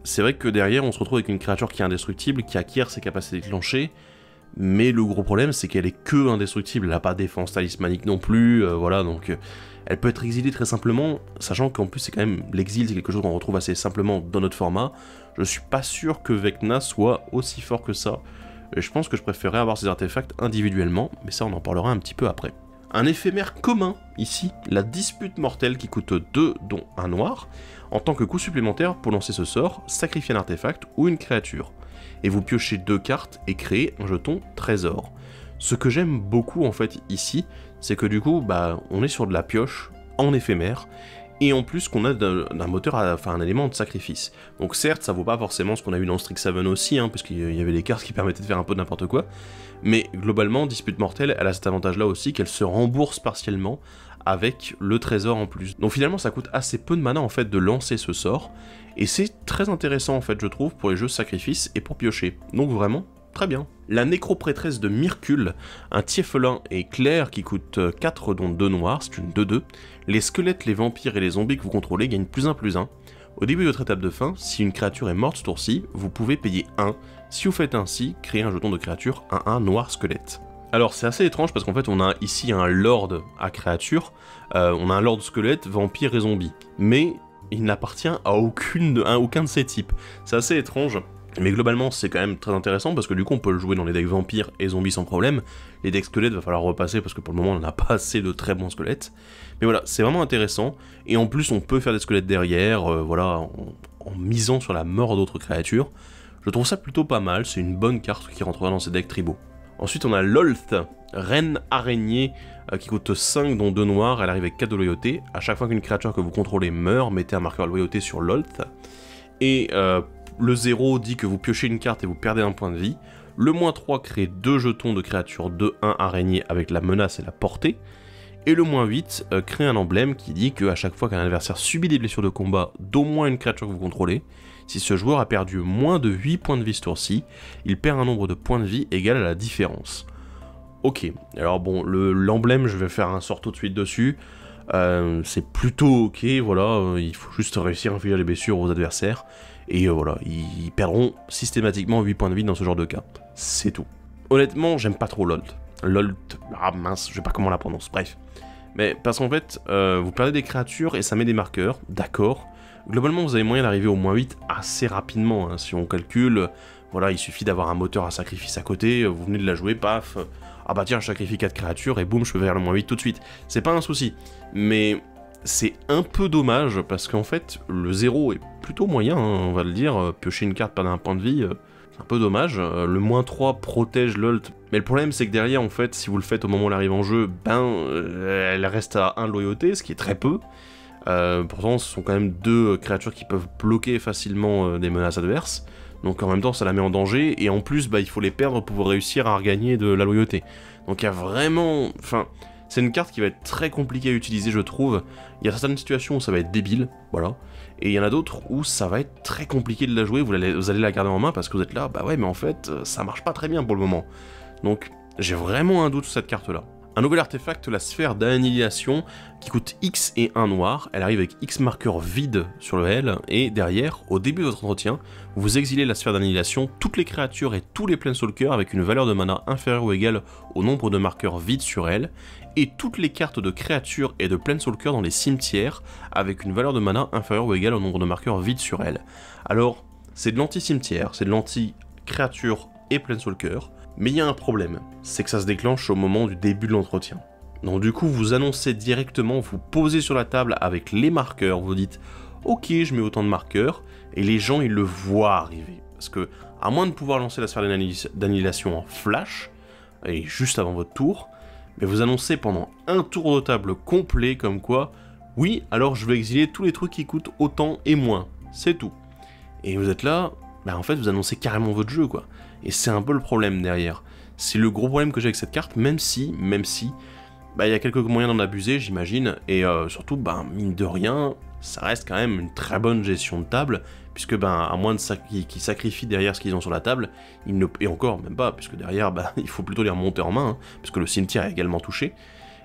S1: c'est vrai que derrière, on se retrouve avec une créature qui est indestructible, qui acquiert ses capacités déclenchées, mais le gros problème, c'est qu'elle est que indestructible, elle n'a pas de défense talismanique non plus, voilà, donc elle peut être exilée très simplement, sachant qu'en plus c'est quand même, l'exil c'est quelque chose qu'on retrouve assez simplement dans notre format. Je suis pas sûr que Vecna soit aussi fort que ça, et je pense que je préférerais avoir ces artefacts individuellement, mais ça on en parlera un petit peu après. Un éphémère commun, ici, la dispute mortelle qui coûte 2, dont 1 noir. En tant que coût supplémentaire, pour lancer ce sort, sacrifiez un artefact ou une créature. Et vous piochez 2 cartes et créez un jeton trésor. Ce que j'aime beaucoup en fait ici, c'est que du coup, on est sur de la pioche en éphémère, et en plus qu'on a d'un moteur, un élément de sacrifice. Donc certes, ça vaut pas forcément ce qu'on a eu dans Strixhaven aussi, hein, parce qu'il y avait des cartes qui permettaient de faire un peu n'importe quoi, mais globalement, Dispute Mortelle, elle a cet avantage-là aussi, qu'elle se rembourse partiellement avec le trésor en plus. Donc finalement, ça coûte assez peu de mana en fait de lancer ce sort, et c'est très intéressant en fait, je trouve, pour les jeux sacrifice et pour piocher. Donc vraiment, très bien. La nécroprêtresse de Myrcule, un tieffelin et clair qui coûte 4 dont 2 noirs, c'est une 2-2. Les squelettes, les vampires et les zombies que vous contrôlez gagnent +1/+1. Au début de votre étape de fin, si une créature est morte ce tour-ci, vous pouvez payer 1. Si vous faites ainsi, créez un jeton de créature 1-1 noir squelette. Alors c'est assez étrange parce qu'en fait on a ici un lord à créature, on a un lord squelette, vampire et zombie. Mais il n'appartient à aucun de ces types. C'est assez étrange. Mais globalement, c'est quand même très intéressant parce que du coup, on peut le jouer dans les decks vampires et zombies sans problème. Les decks squelettes, va falloir repasser parce que pour le moment, on n'a pas assez de très bons squelettes. Mais voilà, c'est vraiment intéressant. Et en plus, on peut faire des squelettes derrière, voilà, en misant sur la mort d'autres créatures. Je trouve ça plutôt pas mal, c'est une bonne carte qui rentrera dans ces decks tribaux. Ensuite, on a Lolth, Reine Araignée, qui coûte 5 dont 2 noirs, elle arrive avec 4 de loyauté. À chaque fois qu'une créature que vous contrôlez meurt, mettez un marqueur de loyauté sur Lolth. Et le 0 dit que vous piochez une carte et vous perdez un point de vie. Le -3 crée 2 jetons de créatures 2-1 araignée avec la menace et la portée. Et le -8 crée un emblème qui dit qu'à chaque fois qu'un adversaire subit des blessures de combat d'au moins une créature que vous contrôlez, si ce joueur a perdu moins de 8 points de vie ce tour-ci, il perd un nombre de points de vie égal à la différence. Ok, alors bon, l'emblème, je vais faire un sort tout de suite dessus. C'est plutôt ok, voilà, il faut juste réussir à infliger les blessures aux adversaires. Et voilà, ils perdront systématiquement 8 points de vie dans ce genre de cas. C'est tout. Honnêtement, j'aime pas trop Lolth. Lolth, ah mince, je sais pas comment on la prononce, bref. Mais parce qu'en fait, vous perdez des créatures et ça met des marqueurs, d'accord. Globalement, vous avez moyen d'arriver au -8 assez rapidement, hein, si on calcule. Voilà, il suffit d'avoir un moteur à sacrifice à côté, vous venez de la jouer, paf. Ah bah tiens, je sacrifie 4 créatures et boum, je peux faire le -8 tout de suite. C'est pas un souci. Mais c'est un peu dommage parce qu'en fait, le 0 est plutôt moyen, hein, on va le dire. Piocher une carte, perdre un point de vie, c'est un peu dommage. Le -3 protège Lolth. Mais le problème, c'est que derrière, en fait, si vous le faites au moment où elle arrive en jeu, elle reste à 1 de loyauté, ce qui est très peu. Pourtant, ce sont quand même 2 créatures qui peuvent bloquer facilement des menaces adverses. Donc en même temps, ça la met en danger, et en plus, il faut les perdre pour réussir à regagner de la loyauté. Donc il y a vraiment... Enfin, c'est une carte qui va être très compliquée à utiliser, je trouve. Il y a certaines situations où ça va être débile, voilà. Et il y en a d'autres où ça va être très compliqué de la jouer, vous allez la garder en main parce que vous êtes là, bah ouais, mais en fait, ça marche pas très bien pour le moment. Donc, j'ai vraiment un doute sur cette carte-là. Un nouvel artefact, la sphère d'annihilation, qui coûte X et 1 noir. Elle arrive avec X marqueurs vides sur le L, et derrière, au début de votre entretien, vous exilez la sphère d'annihilation, toutes les créatures et tous les planeswalkers avec une valeur de mana inférieure ou égale au nombre de marqueurs vides sur elle, et toutes les cartes de créatures et de planeswalkers dans les cimetières avec une valeur de mana inférieure ou égale au nombre de marqueurs vides sur elle. Alors, c'est de l'anti-cimetière, c'est de l'anti-créature et planeswalker. Mais il y a un problème, c'est que ça se déclenche au moment du début de l'entretien. Donc du coup, vous annoncez directement, vous posez sur la table avec les marqueurs, vous dites « Ok, je mets autant de marqueurs », et les gens, ils le voient arriver. Parce que, à moins de pouvoir lancer la sphère d'annihilation en flash, et juste avant votre tour, mais vous annoncez pendant un tour de table complet comme quoi « Oui, alors je vais exiler tous les trucs qui coûtent autant et moins, c'est tout ». Et vous êtes là, en fait, vous annoncez carrément votre jeu, quoi. Et c'est un peu le problème derrière. C'est le gros problème que j'ai avec cette carte, même si, il y a quelques moyens d'en abuser, j'imagine, et surtout, mine de rien, ça reste quand même une très bonne gestion de table, puisque, à moins qu'ils sacrifient derrière ce qu'ils ont sur la table, et encore, même pas, puisque derrière, il faut plutôt les remonter en main, hein, puisque le cimetière est également touché,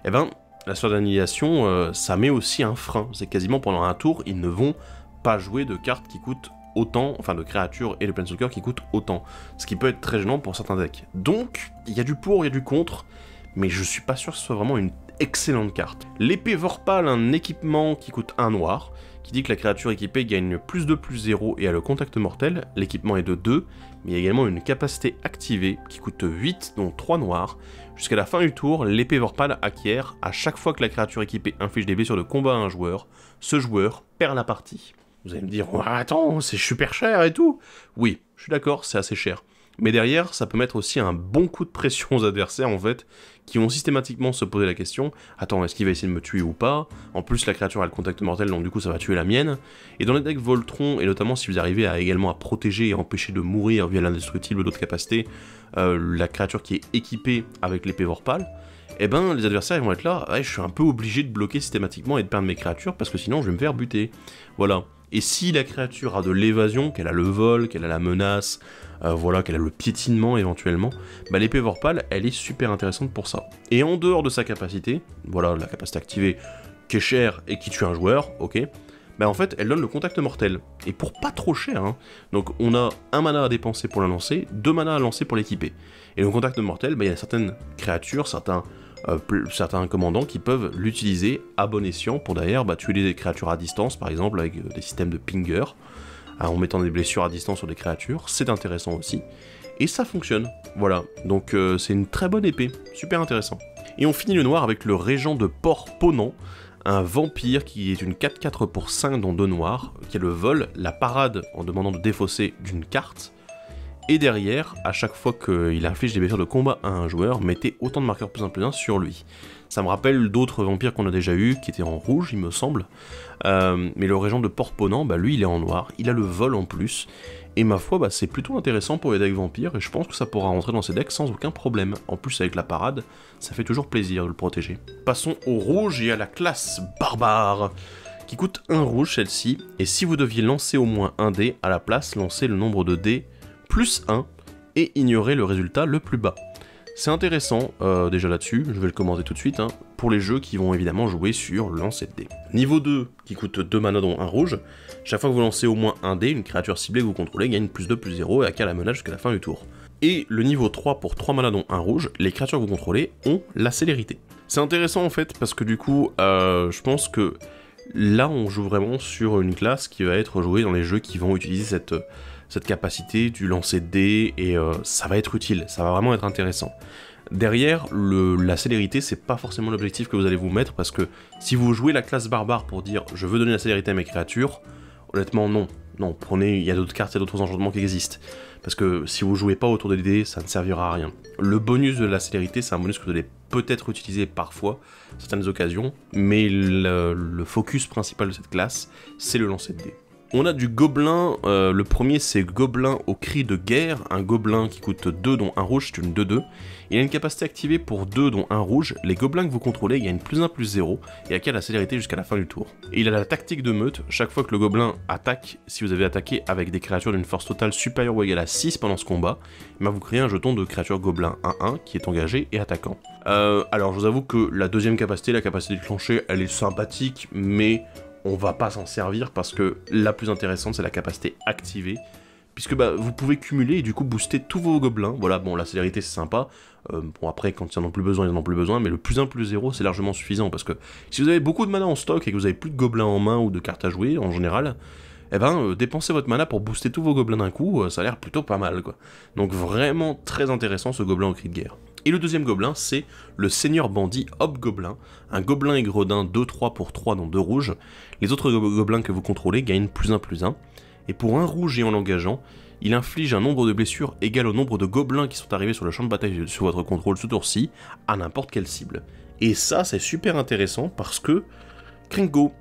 S1: la sphère d'annihilation, ça met aussi un frein. C'est quasiment pendant un tour, ils ne vont pas jouer de cartes qui coûtent autant, enfin de créatures et de planeswalkers qui coûtent autant, ce qui peut être très gênant pour certains decks. Donc, il y a du pour, il y a du contre, mais je suis pas sûr que ce soit vraiment une excellente carte. L'épée Vorpal, un équipement qui coûte 1 noir, qui dit que la créature équipée gagne +2/+0 et a le contact mortel, l'équipement est de 2, mais il y a également une capacité activée qui coûte 8, dont 3 noirs. Jusqu'à la fin du tour, l'épée Vorpal acquiert, à chaque fois que la créature équipée inflige des blessures de combat à un joueur, ce joueur perd la partie. Vous allez me dire, oh, attends, c'est super cher et tout. Oui, je suis d'accord, c'est assez cher. Mais derrière, ça peut mettre aussi un bon coup de pression aux adversaires, en fait, qui vont systématiquement se poser la question, attends, est-ce qu'il va essayer de me tuer ou pas? En plus, la créature a le contact mortel, donc du coup, ça va tuer la mienne. Et dans les decks Voltron, et notamment si vous arrivez également à protéger et empêcher de mourir via l'indestructible ou d'autres capacités, la créature qui est équipée avec l'épée Vorpal, les adversaires ils vont être là, ouais, je suis un peu obligé de bloquer systématiquement et de perdre mes créatures, parce que sinon je vais me faire buter. Voilà. Et si la créature a de l'évasion, qu'elle a le vol, qu'elle a la menace, voilà, qu'elle a le piétinement éventuellement, l'épée Vorpal, elle est super intéressante pour ça. Et en dehors de sa capacité, voilà, la capacité activée qui est chère et qui tue un joueur, ok, en fait, elle donne le contact mortel. Et pour pas trop cher, hein. Donc on a 1 mana à dépenser pour la lancer, 2 mana à lancer pour l'équiper. Et le contact mortel, il y a certaines créatures, certains certains commandants qui peuvent l'utiliser à bon escient pour d'ailleurs tuer des créatures à distance, par exemple avec des systèmes de pinger, en mettant des blessures à distance sur des créatures, c'est intéressant aussi. Et ça fonctionne, voilà, donc c'est une très bonne épée, super intéressant. Et on finit le noir avec le Régent de Port-Ponant, un vampire qui est une 4/4 pour 5 dont 2 noirs, qui a le vol, la parade en demandant de défausser d'une carte, et derrière, à chaque fois qu'il inflige des blessures de combat à un joueur, mettez autant de marqueurs +1/+1 sur lui. Ça me rappelle d'autres vampires qu'on a déjà eu, qui étaient en rouge il me semble, mais le Régent de Port-Ponant, lui il est en noir, il a le vol en plus, et ma foi c'est plutôt intéressant pour les decks vampires, et je pense que ça pourra rentrer dans ces decks sans aucun problème. En plus avec la parade, ça fait toujours plaisir de le protéger. Passons au rouge et à la classe barbare, qui coûte 1 rouge celle-ci, et si vous deviez lancer au moins un dé, à la place, lancez le nombre de dés plus 1, et ignorez le résultat le plus bas. C'est intéressant déjà là-dessus, je vais le commenter tout de suite, pour les jeux qui vont évidemment jouer sur le lancer de dés. Niveau 2, qui coûte 2 mana dont 1 rouge, chaque fois que vous lancez au moins un dé, une créature ciblée que vous contrôlez gagne +2/+0 et accale la menace jusqu'à la fin du tour. Et le niveau 3 pour 3 mana dont 1 rouge, les créatures que vous contrôlez ont la célérité. C'est intéressant en fait parce que du coup, je pense que là on joue vraiment sur une classe qui va être jouée dans les jeux qui vont utiliser cette capacité du lancer de dés, et ça va être utile, ça va vraiment être intéressant. Derrière, la célérité, c'est pas forcément l'objectif que vous allez vous mettre, parce que si vous jouez la classe barbare pour dire « je veux donner la célérité à mes créatures », honnêtement non. Non, prenez, il y a d'autres cartes, il y a d'autres enchantements qui existent. Parce que si vous jouez pas autour des dés, ça ne servira à rien. Le bonus de la célérité, c'est un bonus que vous allez peut-être utiliser parfois, certaines occasions, mais le focus principal de cette classe, c'est le lancer de dés. On a du gobelin, le premier c'est Gobelin au cri de guerre, un gobelin qui coûte 2 dont 1 rouge, c'est une 2/2. Il a une capacité activée pour 2 dont 1 rouge, les gobelins que vous contrôlez gagnent +1/+0 et acquièrent la célérité jusqu'à la fin du tour. Et il a la tactique de meute, chaque fois que le gobelin attaque, si vous avez attaqué avec des créatures d'une force totale supérieure ou égale à 6 pendant ce combat, vous créez un jeton de créature gobelin 1/1 qui est engagé et attaquant. Alors je vous avoue que la deuxième capacité, la capacité de clencher, elle est sympathique, mais on va pas s'en servir parce que la plus intéressante c'est la capacité activée, puisque vous pouvez cumuler et du coup booster tous vos gobelins. Voilà, bon la célérité c'est sympa, bon après quand ils en ont plus besoin, ils en ont plus besoin, mais le +1/+0 c'est largement suffisant, parce que si vous avez beaucoup de mana en stock et que vous avez plus de gobelins en main ou de cartes à jouer en général, dépensez votre mana pour booster tous vos gobelins d'un coup, ça a l'air plutôt pas mal quoi. Donc vraiment très intéressant ce gobelin au cri de guerre. Et le deuxième gobelin, c'est le Seigneur Bandit Hobgoblin, un gobelin aigredin 2/3 pour 3 dans 2 rouges. Les autres gobelins que vous contrôlez gagnent +1/+1, et pour 1 rouge et en l'engageant, il inflige un nombre de blessures égal au nombre de gobelins qui sont arrivés sur le champ de bataille sous votre contrôle ce tour-ci, à n'importe quelle cible. Et ça, c'est super intéressant parce que Krenko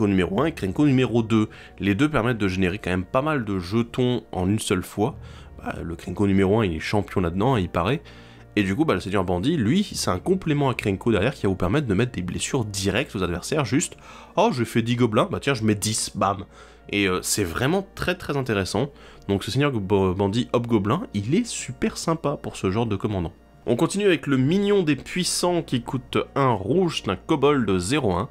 S1: numéro 1 et Krenko numéro 2, les deux permettent de générer quand même pas mal de jetons en une seule fois. Le Krenko numéro 1, il est champion là-dedans, il paraît. Et du coup, le Seigneur Bandit, lui, c'est un complément à Krenko derrière qui va vous permettre de mettre des blessures directes aux adversaires, juste « Oh, j'ai fait 10 gobelins, tiens, je mets 10, bam !» Et c'est vraiment très très intéressant. Donc ce Seigneur Bandit Hobgoblin, il est super sympa pour ce genre de commandant. On continue avec le Mignon des Puissants qui coûte 1 rouge, c'est un kobold de 0/1.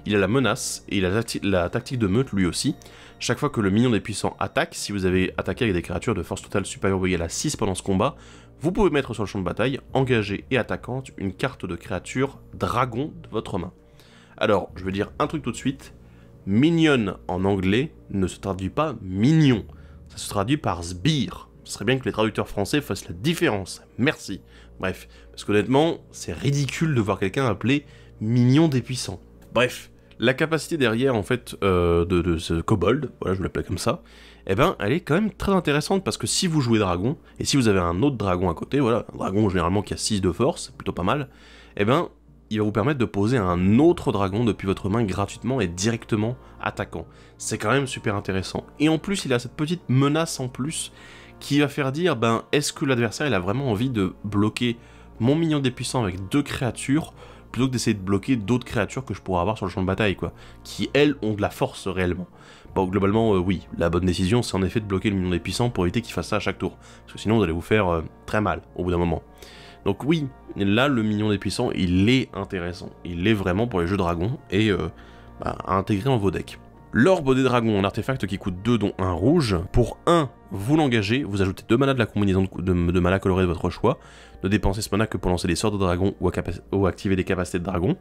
S1: Il a la menace, et il a la tactique de meute lui aussi. Chaque fois que le Mignon des Puissants attaque, si vous avez attaqué avec des créatures de force totale supérieure ou égale à 6 pendant ce combat, vous pouvez mettre sur le champ de bataille, engagée et attaquante, une carte de créature dragon de votre main. Alors, je veux dire un truc tout de suite, mignon en anglais ne se traduit pas mignon, ça se traduit par sbire. Ce serait bien que les traducteurs français fassent la différence, merci. Bref, parce qu'honnêtement, c'est ridicule de voir quelqu'un appeler Mignon des Puissants. Bref, la capacité derrière en fait de ce kobold, voilà je l'appelle comme ça, elle est quand même très intéressante parce que si vous jouez dragon, et si vous avez un autre dragon à côté, voilà, un dragon généralement qui a 6 de force, c'est plutôt pas mal, il va vous permettre de poser un autre dragon depuis votre main gratuitement et directement attaquant. C'est quand même super intéressant. Et en plus, il a cette petite menace en plus qui va faire dire, est-ce que l'adversaire il a vraiment envie de bloquer mon Mignon des Puissants avec 2 créatures plutôt que d'essayer de bloquer d'autres créatures que je pourrais avoir sur le champ de bataille, quoi, qui, elles, ont de la force réellement. Bon, globalement, oui, la bonne décision, c'est en effet de bloquer le Mignon des Puissants pour éviter qu'il fasse ça à chaque tour, parce que sinon vous allez vous faire très mal, au bout d'un moment. Donc oui, là, le Mignon des Puissants, il est intéressant. Il est vraiment pour les jeux dragons, et à intégrer dans vos decks. L'orbe des dragons, un artefact qui coûte 2 dont 1 rouge. Pour 1, vous l'engagez, vous ajoutez 2 mana de la combinaison de mana colorée de votre choix. Ne dépensez ce mana que pour lancer des sorts de dragon ou activer des capacités de dragon.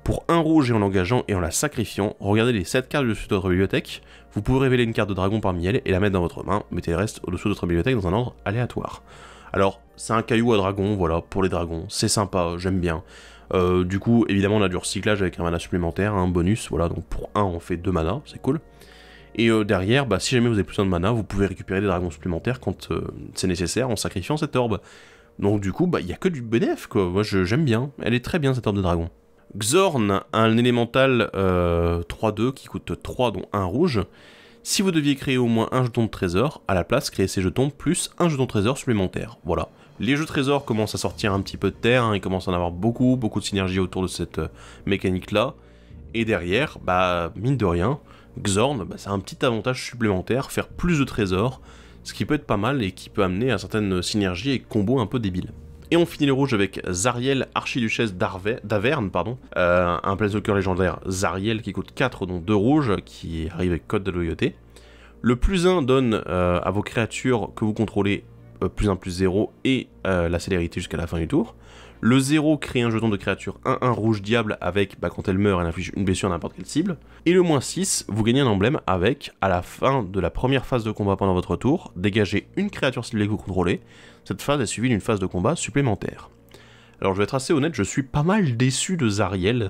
S1: Pour 1 rouge et en l'engageant et en la sacrifiant, regardez les 7 cartes au-dessus de votre bibliothèque. Vous pouvez révéler une carte de dragon parmi elles et la mettre dans votre main. Mettez le reste au-dessous de votre bibliothèque dans un ordre aléatoire. Alors, c'est un caillou à dragon, voilà, pour les dragons. C'est sympa, j'aime bien. Du coup, évidemment, on a du recyclage avec un mana supplémentaire, un bonus, voilà, donc pour 1, on fait 2 mana, c'est cool. Et derrière, bah, si jamais vous avez plus besoin de mana, vous pouvez récupérer des dragons supplémentaires quand c'est nécessaire en sacrifiant cette orbe. Donc du coup, bah, il n'y a que du bénéf, quoi. Moi, j'aime bien, elle est très bien cette orbe de dragon. Xorn, un élémental 3-2 qui coûte 3 dont 1 rouge. Si vous deviez créer au moins un jeton de trésor, à la place, créez ces jetons plus un jeton de trésor supplémentaire, voilà. Les jeux trésors commencent à sortir un petit peu de terre, hein, ils commencent à en avoir beaucoup de synergie autour de cette mécanique-là. Et derrière, bah, mine de rien, Xorn, bah, c'est un petit avantage supplémentaire, faire plus de trésors, ce qui peut être pas mal et qui peut amener à certaines synergies et combos un peu débiles. Et on finit le rouge avec Zariel, archiduchesse d'Averne, un planeswalker légendaire Zariel qui coûte 4 dont 2 rouges, qui arrive avec code de loyauté. Le +1 donne à vos créatures que vous contrôlez +1/+0 et la célérité jusqu'à la fin du tour. Le 0 crée un jeton de créature 1/1 rouge diable avec, bah, quand elle meurt, elle inflige une blessure à n'importe quelle cible. Et le -6, vous gagnez un emblème avec, à la fin de la première phase de combat pendant votre tour, dégagez une créature ciblée que vous contrôlez. Cette phase est suivie d'une phase de combat supplémentaire. Alors je vais être assez honnête, je suis pas mal déçu de Zariel.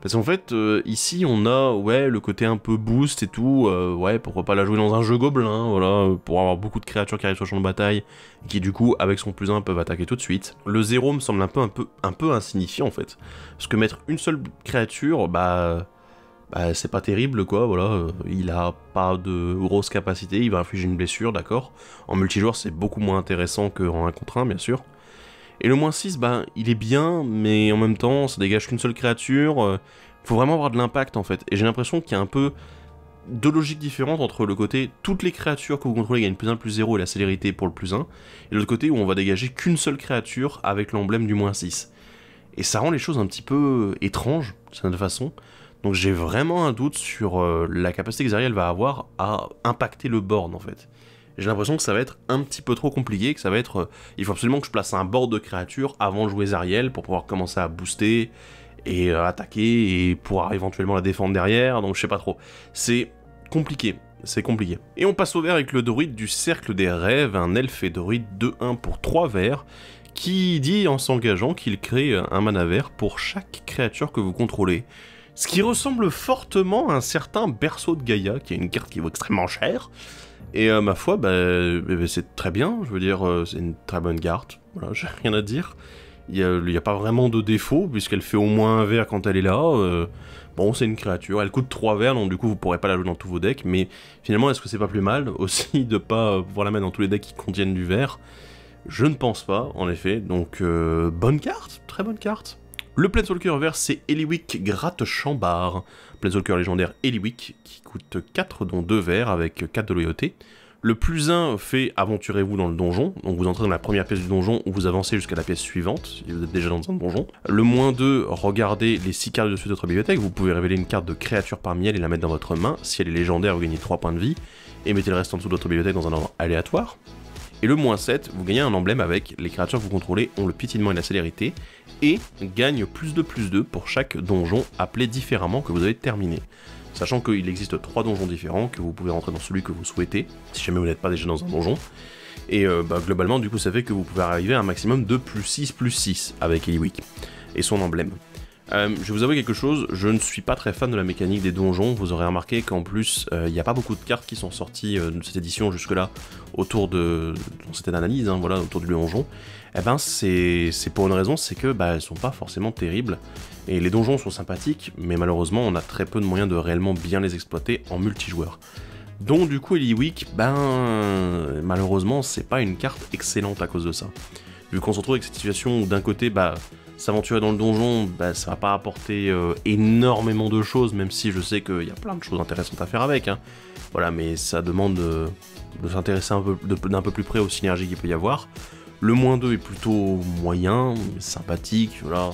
S1: Parce qu'en fait, ici on a, ouais, le côté un peu boost et tout, ouais, pourquoi pas la jouer dans un jeu gobelin, voilà, pour avoir beaucoup de créatures qui arrivent sur le champ de bataille, et qui du coup, avec son +1, peuvent attaquer tout de suite. Le 0 me semble un peu insignifiant en fait, parce que mettre une seule créature, bah c'est pas terrible quoi, voilà, il a pas de grosse capacité, il va infliger une blessure, d'accord. En multijoueur c'est beaucoup moins intéressant qu'en 1 contre 1 bien sûr. Et le -6, bah, il est bien, mais en même temps, ça dégage qu'une seule créature. Faut vraiment avoir de l'impact, en fait. Et j'ai l'impression qu'il y a un peu de logique différente entre le côté toutes les créatures que vous contrôlez gagnent +1/+0 et la célérité pour le +1, et l'autre côté où on va dégager qu'une seule créature avec l'emblème du -6. Et ça rend les choses un petit peu étranges, de cette façon. Donc j'ai vraiment un doute sur la capacité que Zariel va avoir à impacter le board, en fait. J'ai l'impression que ça va être un petit peu trop compliqué, que ça va être... il faut absolument que je place un board de créatures avant de jouer Zariel pour pouvoir commencer à booster et attaquer et pouvoir éventuellement la défendre derrière, donc je sais pas trop. C'est compliqué, c'est compliqué. Et on passe au vert avec le druide du cercle des rêves, un elfe et druide 2/1 pour 3 verts, qui dit en s'engageant qu'il crée un mana vert pour chaque créature que vous contrôlez. Ce qui ressemble fortement à un certain Berceau de Gaïa, qui est une carte qui vaut extrêmement cher. Et ma foi, c'est très bien, je veux dire, c'est une très bonne carte, voilà, j'ai rien à dire. Il y a pas vraiment de défaut, puisqu'elle fait au moins un vert quand elle est là. Bon, c'est une créature, elle coûte 3 verts, donc du coup vous pourrez pas la jouer dans tous vos decks, mais finalement, est-ce que c'est pas plus mal aussi de pas pouvoir la mettre dans tous les decks qui contiennent du vert? Je ne pense pas, en effet, donc bonne carte, très bonne carte. Le Planeswalker vert, c'est Eliwick Gratte-Chambard, Planeswalker légendaire Eliwick, qui coûte 4 dont 2 verts avec 4 de loyauté. Le +1 fait aventurez-vous dans le donjon, donc vous entrez dans la première pièce du donjon où vous avancez jusqu'à la pièce suivante, si vous êtes déjà dans un donjon. Le -2, regardez les 6 cartes dessus de votre bibliothèque, vous pouvez révéler une carte de créature parmi elles et la mettre dans votre main. Si elle est légendaire, vous gagnez 3 points de vie, et mettez le reste en dessous de votre bibliothèque dans un ordre aléatoire. Et le -7, vous gagnez un emblème avec les créatures que vous contrôlez ont le piétinement et la célérité, et gagnent +2/+2 pour chaque donjon appelé différemment que vous avez terminé. Sachant qu'il existe 3 donjons différents, que vous pouvez rentrer dans celui que vous souhaitez, si jamais vous n'êtes pas déjà dans un donjon. Et globalement, du coup, ça fait que vous pouvez arriver à un maximum de +6/+6 avec Eliwick et son emblème. Je vais vous avouer quelque chose, je ne suis pas très fan de la mécanique des donjons, vous aurez remarqué qu'en plus, il n'y a pas beaucoup de cartes qui sont sorties de cette édition jusque-là, autour de... dans cette analyse, hein, voilà, autour du donjon. Eh ben, c'est pour une raison, c'est que elles sont pas forcément terribles, et les donjons sont sympathiques, mais malheureusement, on a très peu de moyens de réellement bien les exploiter en multijoueur. Donc du coup, Eliwick, malheureusement, c'est pas une carte excellente à cause de ça. Vu qu'on se retrouve avec cette situation où d'un côté, s'aventurer dans le donjon, ça va pas apporter énormément de choses, même si je sais qu'il y a plein de choses intéressantes à faire avec. Hein. Voilà, mais ça demande de s'intéresser d'un peu plus près aux synergies qu'il peut y avoir. Le -2 est plutôt moyen, sympathique, voilà.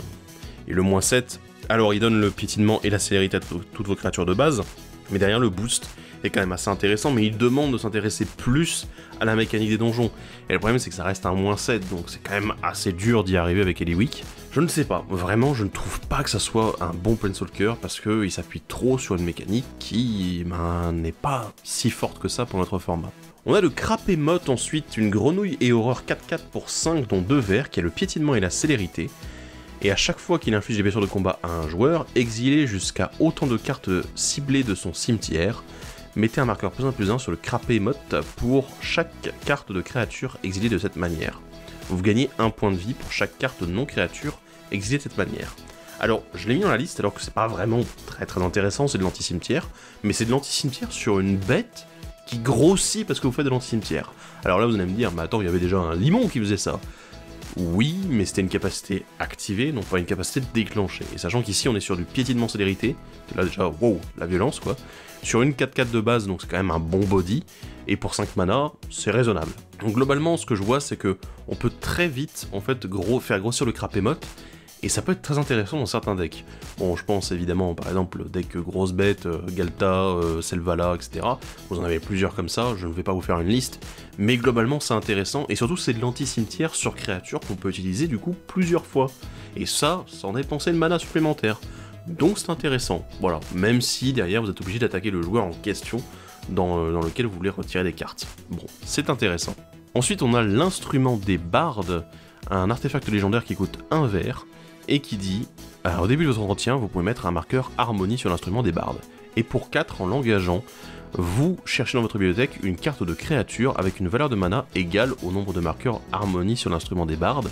S1: Et le -7, alors il donne le piétinement et la célérité à toutes vos créatures de base. Mais derrière, le boost est quand même assez intéressant, mais il demande de s'intéresser plus à la mécanique des donjons. Et le problème, c'est que ça reste un -7, donc c'est quand même assez dur d'y arriver avec Eliwick. Je ne sais pas, vraiment, je ne trouve pas que ça soit un bon Planeswalker, parce qu'il s'appuie trop sur une mécanique qui n'est pas si forte que ça pour notre format. On a le Crapémote ensuite, une grenouille et horreur 4/4 pour 5 dont 2 verts, qui a le piétinement et la célérité. Et à chaque fois qu'il inflige des blessures de combat à un joueur, exilez jusqu'à autant de cartes ciblées de son cimetière. Mettez un marqueur +1/+1 sur le Crapémote pour chaque carte de créature exilée de cette manière. Vous gagnez 1 point de vie pour chaque carte non créature exilée de cette manière. Alors, je l'ai mis dans la liste alors que c'est pas vraiment très intéressant, c'est de l'anti-cimetière, mais c'est de l'anti-cimetière sur une bête qui grossit parce que vous faites de l'anti-cimetière. Alors là, vous allez me dire, mais attends, il y avait déjà un limon qui faisait ça. Oui, mais c'était une capacité activée, non pas une capacité déclenchée. Et sachant qu'ici, on est sur du piétinement célérité, là déjà, wow, la violence, quoi. Sur une 4/4 de base, donc c'est quand même un bon body, et pour 5 mana, c'est raisonnable. Donc globalement, ce que je vois, c'est que on peut très vite, en fait, faire grossir le Crapémote, et ça peut être très intéressant dans certains decks. Bon, je pense évidemment, par exemple, deck grosse bête, Galta, Selvala, etc. Vous en avez plusieurs comme ça, je ne vais pas vous faire une liste, mais globalement c'est intéressant, et surtout c'est de l'anti-cimetière sur créature qu'on peut utiliser du coup plusieurs fois. Et ça, sans dépenser de mana supplémentaire. Donc c'est intéressant, voilà, même si derrière vous êtes obligé d'attaquer le joueur en question dans lequel vous voulez retirer des cartes. Bon, c'est intéressant. Ensuite on a l'instrument des bardes, un artefact légendaire qui coûte 1 vert, et qui dit, au début de votre entretien, vous pouvez mettre un marqueur harmonie sur l'instrument des bardes. Et pour 4, en l'engageant, vous cherchez dans votre bibliothèque une carte de créature avec une valeur de mana égale au nombre de marqueurs harmonie sur l'instrument des bardes,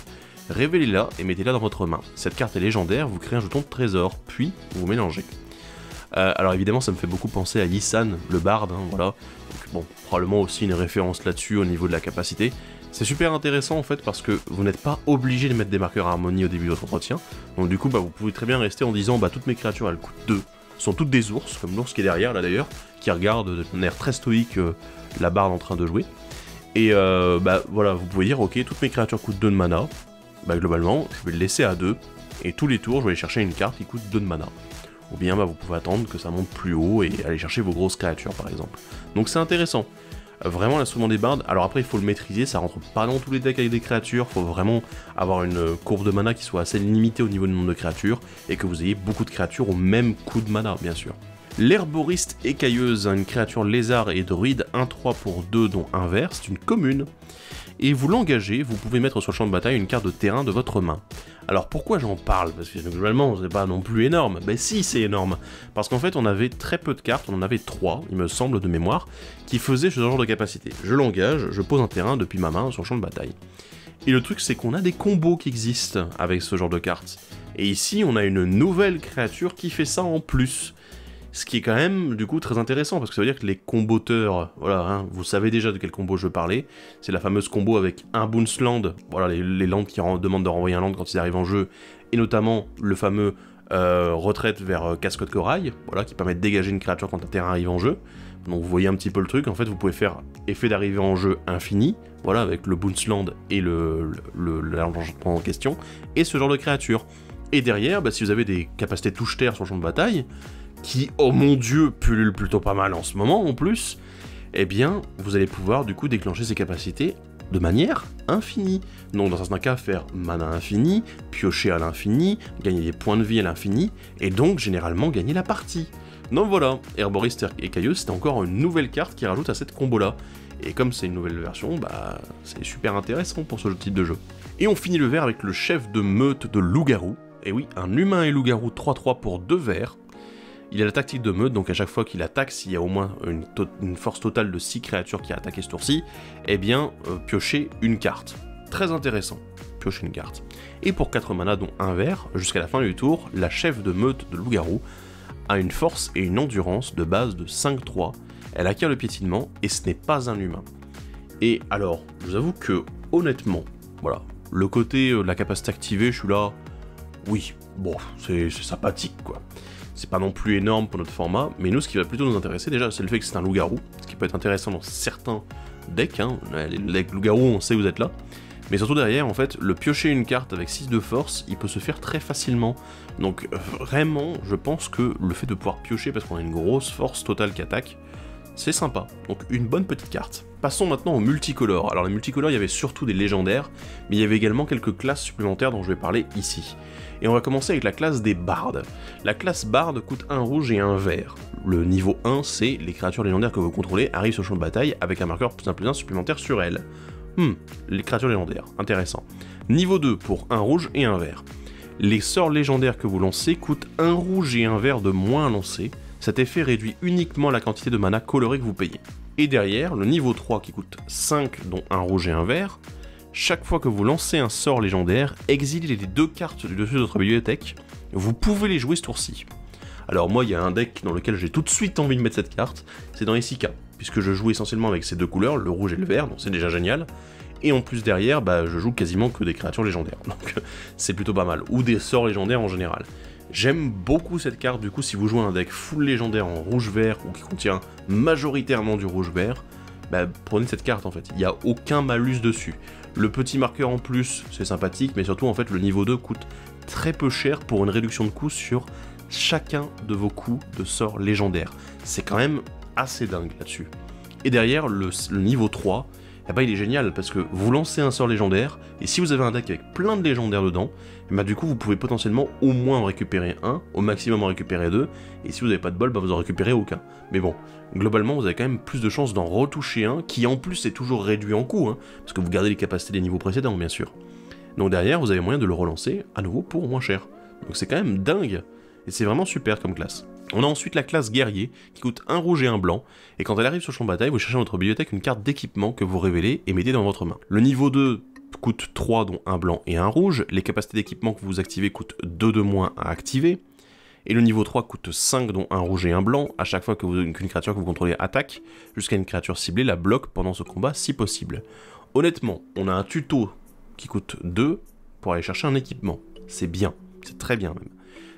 S1: révélez-la et mettez-la dans votre main. Cette carte est légendaire, vous créez un jeton de trésor, puis vous mélangez. Alors évidemment ça me fait beaucoup penser à Yisan, le barde, hein, voilà. Donc, bon, probablement aussi une référence là-dessus au niveau de la capacité. C'est super intéressant en fait parce que vous n'êtes pas obligé de mettre des marqueurs harmonie au début de votre entretien. Donc du coup vous pouvez très bien rester en disant toutes mes créatures elles coûtent 2. Sont toutes des ours, comme l'ours qui est derrière là d'ailleurs, qui regarde d'un air très stoïque la barde en train de jouer. Et voilà, vous pouvez dire ok, toutes mes créatures coûtent 2 de mana. Globalement, je vais le laisser à 2, et tous les tours je vais aller chercher une carte qui coûte 2 de mana. Ou bien vous pouvez attendre que ça monte plus haut et aller chercher vos grosses créatures par exemple. Donc c'est intéressant. Vraiment l'instrument des bardes, alors après il faut le maîtriser, ça rentre pas dans tous les decks avec des créatures, faut vraiment avoir une courbe de mana qui soit assez limitée au niveau du nombre de créatures, et que vous ayez beaucoup de créatures au même coût de mana bien sûr. L'herboriste écailleuse, une créature lézard et druide, 1/3 pour 2 dont 1 vert, c'est une commune. Et vous l'engagez, vous pouvez mettre sur le champ de bataille une carte de terrain de votre main. Alors pourquoi j'en parle? Parce que globalement c'est pas non plus énorme. Ben si, c'est énorme. Parce qu'en fait on avait très peu de cartes, on en avait 3, il me semble de mémoire, qui faisaient ce genre de capacité. Je l'engage, je pose un terrain depuis ma main sur le champ de bataille. Et le truc c'est qu'on a des combos qui existent avec ce genre de cartes. Et ici on a une nouvelle créature qui fait ça en plus. Ce qui est quand même, du coup, très intéressant, parce que ça veut dire que les comboteurs, voilà, hein, vous savez déjà de quel combo je parlais, c'est la fameuse combo avec un bounce land, voilà, les lands qui demandent de renvoyer un land quand ils arrivent en jeu, et notamment le fameux retraite vers cascade corail, voilà, qui permet de dégager une créature quand un terrain arrive en jeu. Donc vous voyez un petit peu le truc, en fait vous pouvez faire effet d'arrivée en jeu infini, voilà, avec le bounce land et l'enchantement en question, et ce genre de créature. Et derrière, si vous avez des capacités touche-terre sur le champ de bataille, qui, oh mon dieu, pullule plutôt pas mal en ce moment en plus, eh bien, vous allez pouvoir du coup déclencher ces capacités de manière infinie. Donc dans certains cas, faire mana infini, piocher à l'infini, gagner des points de vie à l'infini, et donc généralement gagner la partie. Donc voilà, Herboriste écailleuse, c'est encore une nouvelle carte qui rajoute à cette combo-là. Et comme c'est une nouvelle version, c'est super intéressant pour ce type de jeu. Et on finit le vert avec le chef de meute de loup-garou. Et oui, un humain et loup-garou 3/3 pour 2 verts. Il a la tactique de meute, donc à chaque fois qu'il attaque, s'il y a au moins une force totale de 6 créatures qui a attaqué ce tour-ci, eh bien, piocher une carte. Très intéressant, piocher une carte. Et pour 4 mana, dont 1 vert, jusqu'à la fin du tour, la chef de meute de loup-garou a une force et une endurance de base de 5/3, elle acquiert le piétinement, et ce n'est pas un humain. Et alors, je vous avoue que, honnêtement, voilà, le côté de la capacité activée, je suis là, oui, bon, c'est sympathique, quoi. C'est pas non plus énorme pour notre format, mais nous, ce qui va plutôt nous intéresser, déjà, c'est le fait que c'est un loup-garou, ce qui peut être intéressant dans certains decks, hein. Les decks loup-garou, on sait que vous êtes là, Mais surtout derrière, en fait, le piocher une carte avec 6 de force, il peut se faire très facilement. Donc vraiment, je pense que le fait de pouvoir piocher parce qu'on a une grosse force totale qui attaque, c'est sympa. Donc une bonne petite carte. Passons maintenant au multicolore. Alors les multicolores, il y avait surtout des légendaires, mais il y avait également quelques classes supplémentaires dont je vais parler ici. Et on va commencer avec la classe des bardes. La classe barde coûte un rouge et un vert. Le niveau 1, c'est les créatures légendaires que vous contrôlez arrivent sur le champ de bataille avec un marqueur +1/+1 supplémentaire sur elles. Les créatures légendaires, intéressant. Niveau 2 pour un rouge et un vert. Les sorts légendaires que vous lancez coûtent un rouge et un vert de moins à lancer. Cet effet réduit uniquement la quantité de mana coloré que vous payez. Et derrière, le niveau 3 qui coûte 5 dont un rouge et un vert. Chaque fois que vous lancez un sort légendaire, exilez les 2 cartes du dessus de votre bibliothèque. Vous pouvez les jouer ce tour-ci. Alors moi, il y a un deck dans lequel j'ai tout de suite envie de mettre cette carte, c'est dans Essica, puisque je joue essentiellement avec ces 2 couleurs, le rouge et le vert, donc c'est déjà génial. Et en plus derrière, je joue quasiment que des créatures légendaires, donc c'est plutôt pas mal, ou des sorts légendaires en général. J'aime beaucoup cette carte, du coup si vous jouez un deck full légendaire en rouge-vert, ou qui contient majoritairement du rouge-vert, prenez cette carte en fait, il n'y a aucun malus dessus. Le petit marqueur en plus, c'est sympathique, mais surtout en fait le niveau 2 coûte très peu cher pour une réduction de coûts sur chacun de vos coups de sorts légendaires. C'est quand même assez dingue là-dessus. Et derrière, le niveau 3, il est génial parce que vous lancez un sort légendaire, et si vous avez un deck avec plein de légendaires dedans, du coup vous pouvez potentiellement au moins en récupérer un, au maximum en récupérer 2, et si vous n'avez pas de bol, vous en récupérez aucun. Mais bon, globalement vous avez quand même plus de chances d'en retoucher un, qui en plus est toujours réduit en coût, parce que vous gardez les capacités des niveaux précédents bien sûr. Donc derrière, vous avez moyen de le relancer à nouveau pour moins cher. Donc c'est quand même dingue, et c'est vraiment super comme classe. On a ensuite la classe guerrier, qui coûte un rouge et un blanc, et quand elle arrive sur le champ de bataille, vous cherchez dans votre bibliothèque une carte d'équipement que vous révélez et mettez dans votre main. Le niveau 2 coûte 3 dont un blanc et un rouge, les capacités d'équipement que vous activez coûtent 2 de moins à activer, et le niveau 3 coûte 5 dont un rouge et un blanc, à chaque fois qu'une créature que vous contrôlez attaque, jusqu'à une créature ciblée la bloque pendant ce combat si possible. Honnêtement, on a un tuto qui coûte 2 pour aller chercher un équipement, c'est bien, c'est très bien même.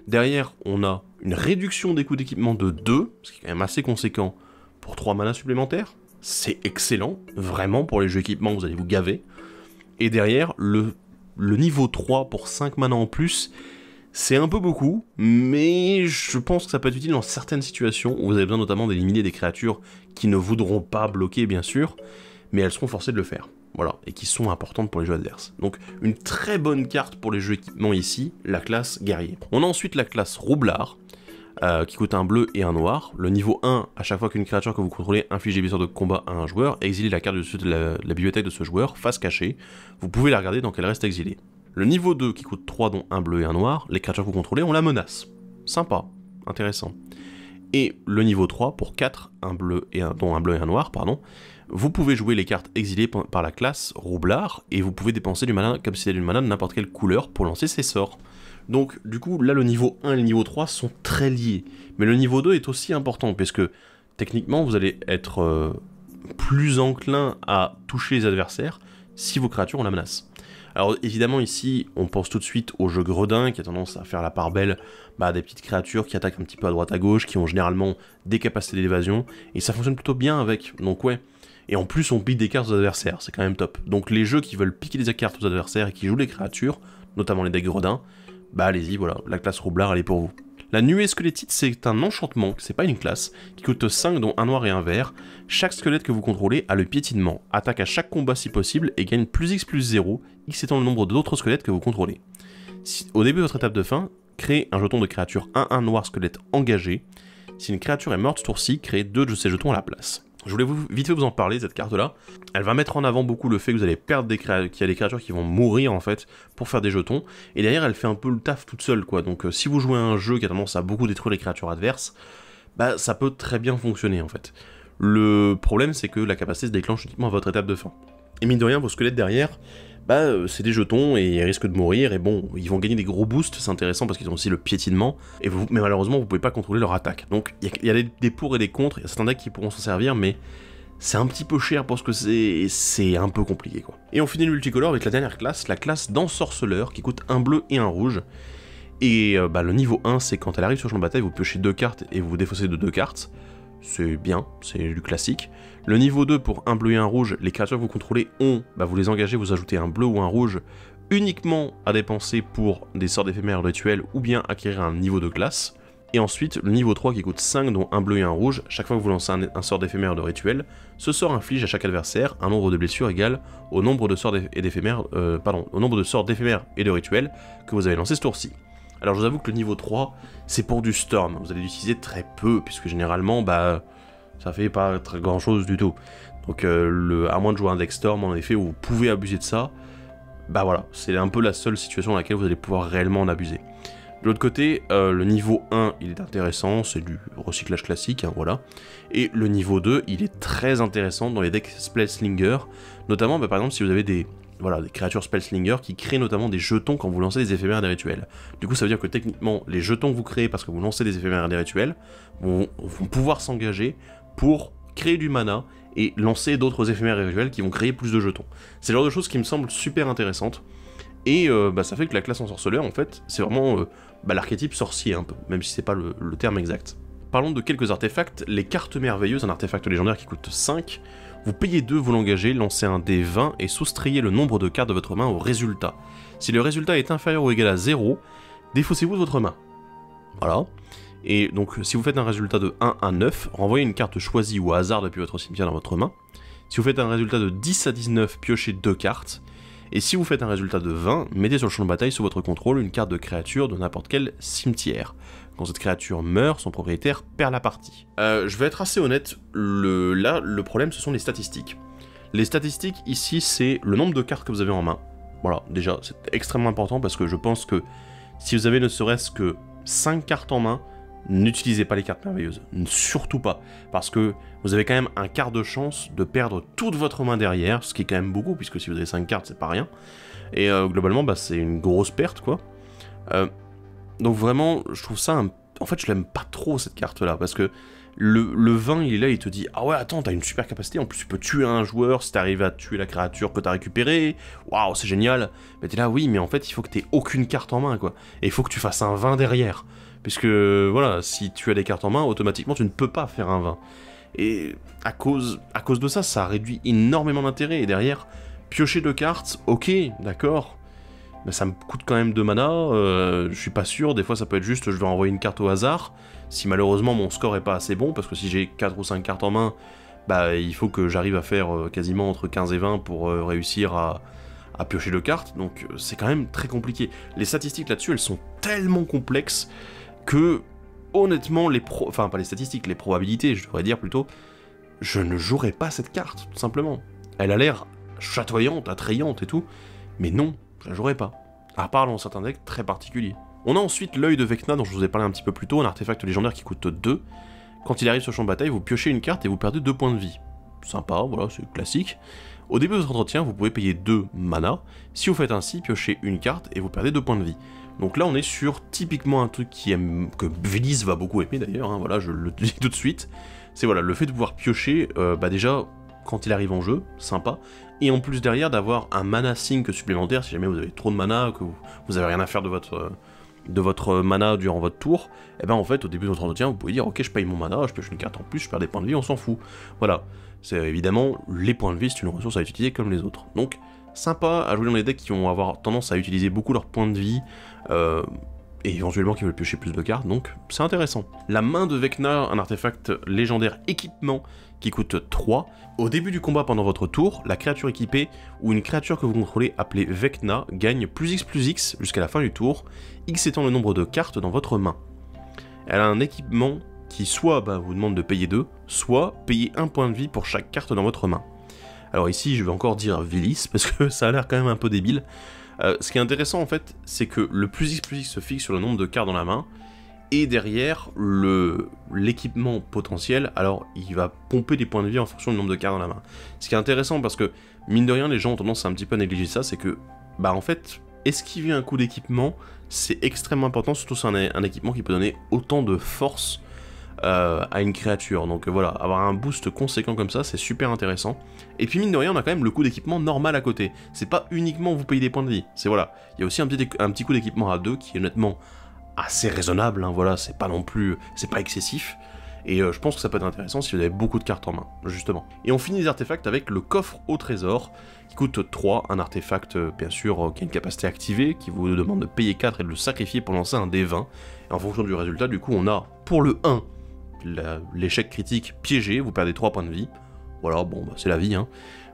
S1: Derrière, on a une réduction des coûts d'équipement de 2, ce qui est quand même assez conséquent pour 3 manas supplémentaires. C'est excellent, vraiment, pour les jeux équipements, vous allez vous gaver. Et derrière, le niveau 3 pour 5 manas en plus, c'est un peu beaucoup, mais je pense que ça peut être utile dans certaines situations où vous avez besoin notamment d'éliminer des créatures qui ne voudront pas bloquer, bien sûr, mais elles seront forcées de le faire. Voilà, et qui sont importantes pour les jeux adverses. Donc une très bonne carte pour les jeux équipements ici, la classe guerrier. On a ensuite la classe roublard, qui coûte un bleu et un noir. Le niveau 1, à chaque fois qu'une créature que vous contrôlez inflige des blessures de combat à un joueur, exilez la carte de la bibliothèque de ce joueur, face cachée. Vous pouvez la regarder tant qu'elle reste exilée. Le niveau 2, qui coûte 3 dont un bleu et un noir, les créatures que vous contrôlez, on la menace. Sympa, intéressant. Et le niveau 3, pour 4, dont un bleu et un noir, pardon, vous pouvez jouer les cartes exilées par la classe roublard, et vous pouvez dépenser du mana comme si c'était du mana de n'importe quelle couleur pour lancer ses sorts. Donc du coup, là le niveau 1 et le niveau 3 sont très liés, mais le niveau 2 est aussi important, puisque techniquement vous allez être plus enclin à toucher les adversaires si vos créatures ont la menace. Alors évidemment ici, on pense tout de suite au jeu gredin, qui a tendance à faire la part belle des petites créatures qui attaquent un petit peu à droite à gauche, qui ont généralement des capacités d'évasion, et ça fonctionne plutôt bien avec, donc ouais. Et en plus on pique des cartes aux adversaires, c'est quand même top. Donc les jeux qui veulent piquer des cartes aux adversaires et qui jouent les créatures, notamment les decks gredins, allez-y, voilà, la classe roublard elle est pour vous. La nuée squelettique, c'est un enchantement, c'est pas une classe, qui coûte 5 dont un noir et un vert. Chaque squelette que vous contrôlez a le piétinement, attaque à chaque combat si possible et gagne +X+0, X étant le nombre d'autres squelettes que vous contrôlez. Au début de votre étape de fin, créez un jeton de créature 1-1 noir squelette engagé. Si une créature est morte ce tour-ci, créez 2 de ces jetons à la place. Je voulais vite fait vous en parler, cette carte-là. Elle va mettre en avant beaucoup le fait que vous allez perdre qu'il y a des créatures qui vont mourir, en fait, pour faire des jetons. Et derrière, elle fait un peu le taf toute seule, quoi. Donc, si vous jouez à un jeu qui a tendance à beaucoup détruire les créatures adverses, ça peut très bien fonctionner, en fait. Le problème, c'est que la capacité se déclenche uniquement à votre étape de fin. Et mine de rien, vos squelettes derrière, c'est des jetons et ils risquent de mourir, et bon, ils vont gagner des gros boosts, c'est intéressant parce qu'ils ont aussi le piétinement, mais malheureusement vous pouvez pas contrôler leur attaque. Donc il y a des pour et des contre, il y a certains decks qui pourront s'en servir, mais c'est un petit peu cher pour ce que c'est un peu compliqué quoi. Et on finit le multicolore avec la dernière classe, la classe d'ensorceleur, qui coûte un bleu et un rouge. Et le niveau 1, c'est quand elle arrive sur le champ de bataille, vous piochez 2 cartes et vous vous défaussez de 2 cartes. c'est bien, c'est du classique. Le niveau 2 pour un bleu et un rouge, les créatures que vous contrôlez ont, vous les engagez, vous ajoutez un bleu ou un rouge uniquement à dépenser pour des sorts d'éphémères rituels ou bien acquérir un niveau de classe. Et ensuite, le niveau 3 qui coûte 5, dont un bleu et un rouge, chaque fois que vous lancez un sort d'éphémère de rituel, ce sort inflige à chaque adversaire un nombre de blessures égal au nombre de sorts d'éphémères et de rituels que vous avez lancé ce tour-ci. Alors je vous avoue que le niveau 3, c'est pour du Storm, vous allez l'utiliser très peu, puisque généralement, ça fait pas très grand chose du tout. Donc à moins de jouer un deck Storm, en effet, où vous pouvez abuser de ça, voilà, c'est un peu la seule situation dans laquelle vous allez pouvoir réellement en abuser. De l'autre côté, le niveau 1, il est intéressant, c'est du recyclage classique, hein, voilà. Et le niveau 2, il est très intéressant dans les decks Spellslinger, notamment, par exemple, si vous avez des créatures Spellslinger qui créent notamment des jetons quand vous lancez des éphémères et des rituels. Du coup, ça veut dire que techniquement, les jetons que vous créez parce que vous lancez des éphémères et des rituels vont pouvoir s'engager pour créer du mana et lancer d'autres éphémères et rituels qui vont créer plus de jetons. C'est le genre de choses qui me semble super intéressante. Et ça fait que la classe ensorceleur, en fait, c'est vraiment l'archétype sorcier un peu, même si c'est pas le terme exact. Parlons de quelques artefacts. Les cartes merveilleuses, un artefact légendaire qui coûte 5. Vous payez 2, vous l'engagez, lancez un dé 20 et soustrayez le nombre de cartes de votre main au résultat. Si le résultat est inférieur ou égal à 0, défaussez-vous de votre main. Voilà. Et donc, si vous faites un résultat de 1 à 9, renvoyez une carte choisie au hasard depuis votre cimetière dans votre main. Si vous faites un résultat de 10 à 19, piochez 2 cartes. Et si vous faites un résultat de 20, mettez sur le champ de bataille sous votre contrôle une carte de créature de n'importe quel cimetière. Quand cette créature meurt, son propriétaire perd la partie. Je vais être assez honnête, le problème ce sont les statistiques. Les statistiques ici, c'est le nombre de cartes que vous avez en main. Voilà, déjà, c'est extrêmement important parce que je pense que si vous avez ne serait-ce que 5 cartes en main, n'utilisez pas les cartes merveilleuses, surtout pas, parce que vous avez quand même un quart de chance de perdre toute votre main derrière, ce qui est quand même beaucoup, puisque si vous avez 5 cartes, c'est pas rien, et globalement, c'est une grosse perte, quoi. Donc vraiment, je trouve ça, en fait, je l'aime pas trop, cette carte-là, parce que le 20, il est là, il te dit « Ah ouais, attends, t'as une super capacité, en plus tu peux tuer un joueur si t'arrives à tuer la créature que t'as récupérée, waouh, c'est génial !» Mais t'es là, oui, mais en fait, il faut que t'aies aucune carte en main, quoi, et il faut que tu fasses un 20 derrière. Puisque, voilà, si tu as des cartes en main, automatiquement, tu ne peux pas faire un 20. Et à cause de ça, ça réduit énormément d'intérêt. Et derrière, piocher 2 cartes, ok, d'accord. Mais ça me coûte quand même 2 mana, je suis pas sûr. Des fois, ça peut être juste, je vais envoyer une carte au hasard. Si malheureusement, mon score est pas assez bon, parce que si j'ai 4 ou 5 cartes en main, il faut que j'arrive à faire quasiment entre 15 et 20 pour réussir à piocher 2 cartes. Donc, c'est quand même très compliqué. Les statistiques là-dessus, elles sont tellement complexes que, honnêtement, pas les statistiques, les probabilités, je devrais dire plutôt, je ne jouerai pas cette carte, tout simplement. Elle a l'air chatoyante, attrayante et tout, mais non, je la jouerai pas. À part dans certains decks très particuliers. On a ensuite l'œil de Vecna, dont je vous ai parlé un petit peu plus tôt, un artefact légendaire qui coûte 2. Quand il arrive sur le champ de bataille, vous piochez une carte et vous perdez 2 points de vie. Sympa, voilà, c'est classique. Au début de votre entretien, vous pouvez payer 2 mana. Si vous faites ainsi, piochez une carte et vous perdez 2 points de vie. Donc là, on est sur typiquement un truc que Vélis va beaucoup aimer d'ailleurs, hein, voilà, je le dis tout de suite. C'est voilà, le fait de pouvoir piocher, déjà, quand il arrive en jeu, sympa. Et en plus derrière, d'avoir un mana sync supplémentaire, si jamais vous avez trop de mana, que vous avez rien à faire de votre mana durant votre tour, et en fait, au début de votre entretien, vous pouvez dire, ok, je paye mon mana, je pioche une carte en plus, je perds des points de vie, on s'en fout. Voilà, c'est évidemment, les points de vie, c'est une ressource à utiliser comme les autres. Donc, sympa à jouer dans les decks qui vont avoir tendance à utiliser beaucoup leurs points de vie, et éventuellement qui veulent piocher plus de cartes, donc c'est intéressant. La main de Vecna, un artefact légendaire équipement qui coûte 3. Au début du combat pendant votre tour, la créature équipée ou une créature que vous contrôlez appelée Vecna gagne plus X jusqu'à la fin du tour, X étant le nombre de cartes dans votre main. Elle a un équipement qui soit vous demande de payer 2, soit payer 1 point de vie pour chaque carte dans votre main. Alors ici, je vais encore dire Vélis, parce que ça a l'air quand même un peu débile. Ce qui est intéressant en fait, c'est que le plus X se fixe sur le nombre de cartes dans la main, et derrière, l'équipement potentiel, alors il va pomper des points de vie en fonction du nombre de cartes dans la main. Ce qui est intéressant parce que, mine de rien, les gens ont tendance à un petit peu négliger ça, c'est que, en fait, esquiver un coup d'équipement, c'est extrêmement important, surtout sur un équipement qui peut donner autant de force à une créature. Donc voilà, avoir un boost conséquent comme ça, c'est super intéressant. Et puis mine de rien, on a quand même le coup d'équipement normal à côté. C'est pas uniquement vous payer des points de vie, c'est voilà. Il y a aussi un petit coup d'équipement à 2 qui est honnêtement assez raisonnable, hein, voilà, c'est pas non plus, c'est pas excessif. Et je pense que ça peut être intéressant si vous avez beaucoup de cartes en main, justement. Et on finit les artefacts avec le coffre au trésor, qui coûte 3, un artefact bien sûr qui a une capacité activée, qui vous demande de payer 4 et de le sacrifier pour lancer un D20. Et en fonction du résultat, du coup, on a pour le 1, l'échec critique piégé, vous perdez 3 points de vie. Voilà, bon, bah, c'est la vie, hein.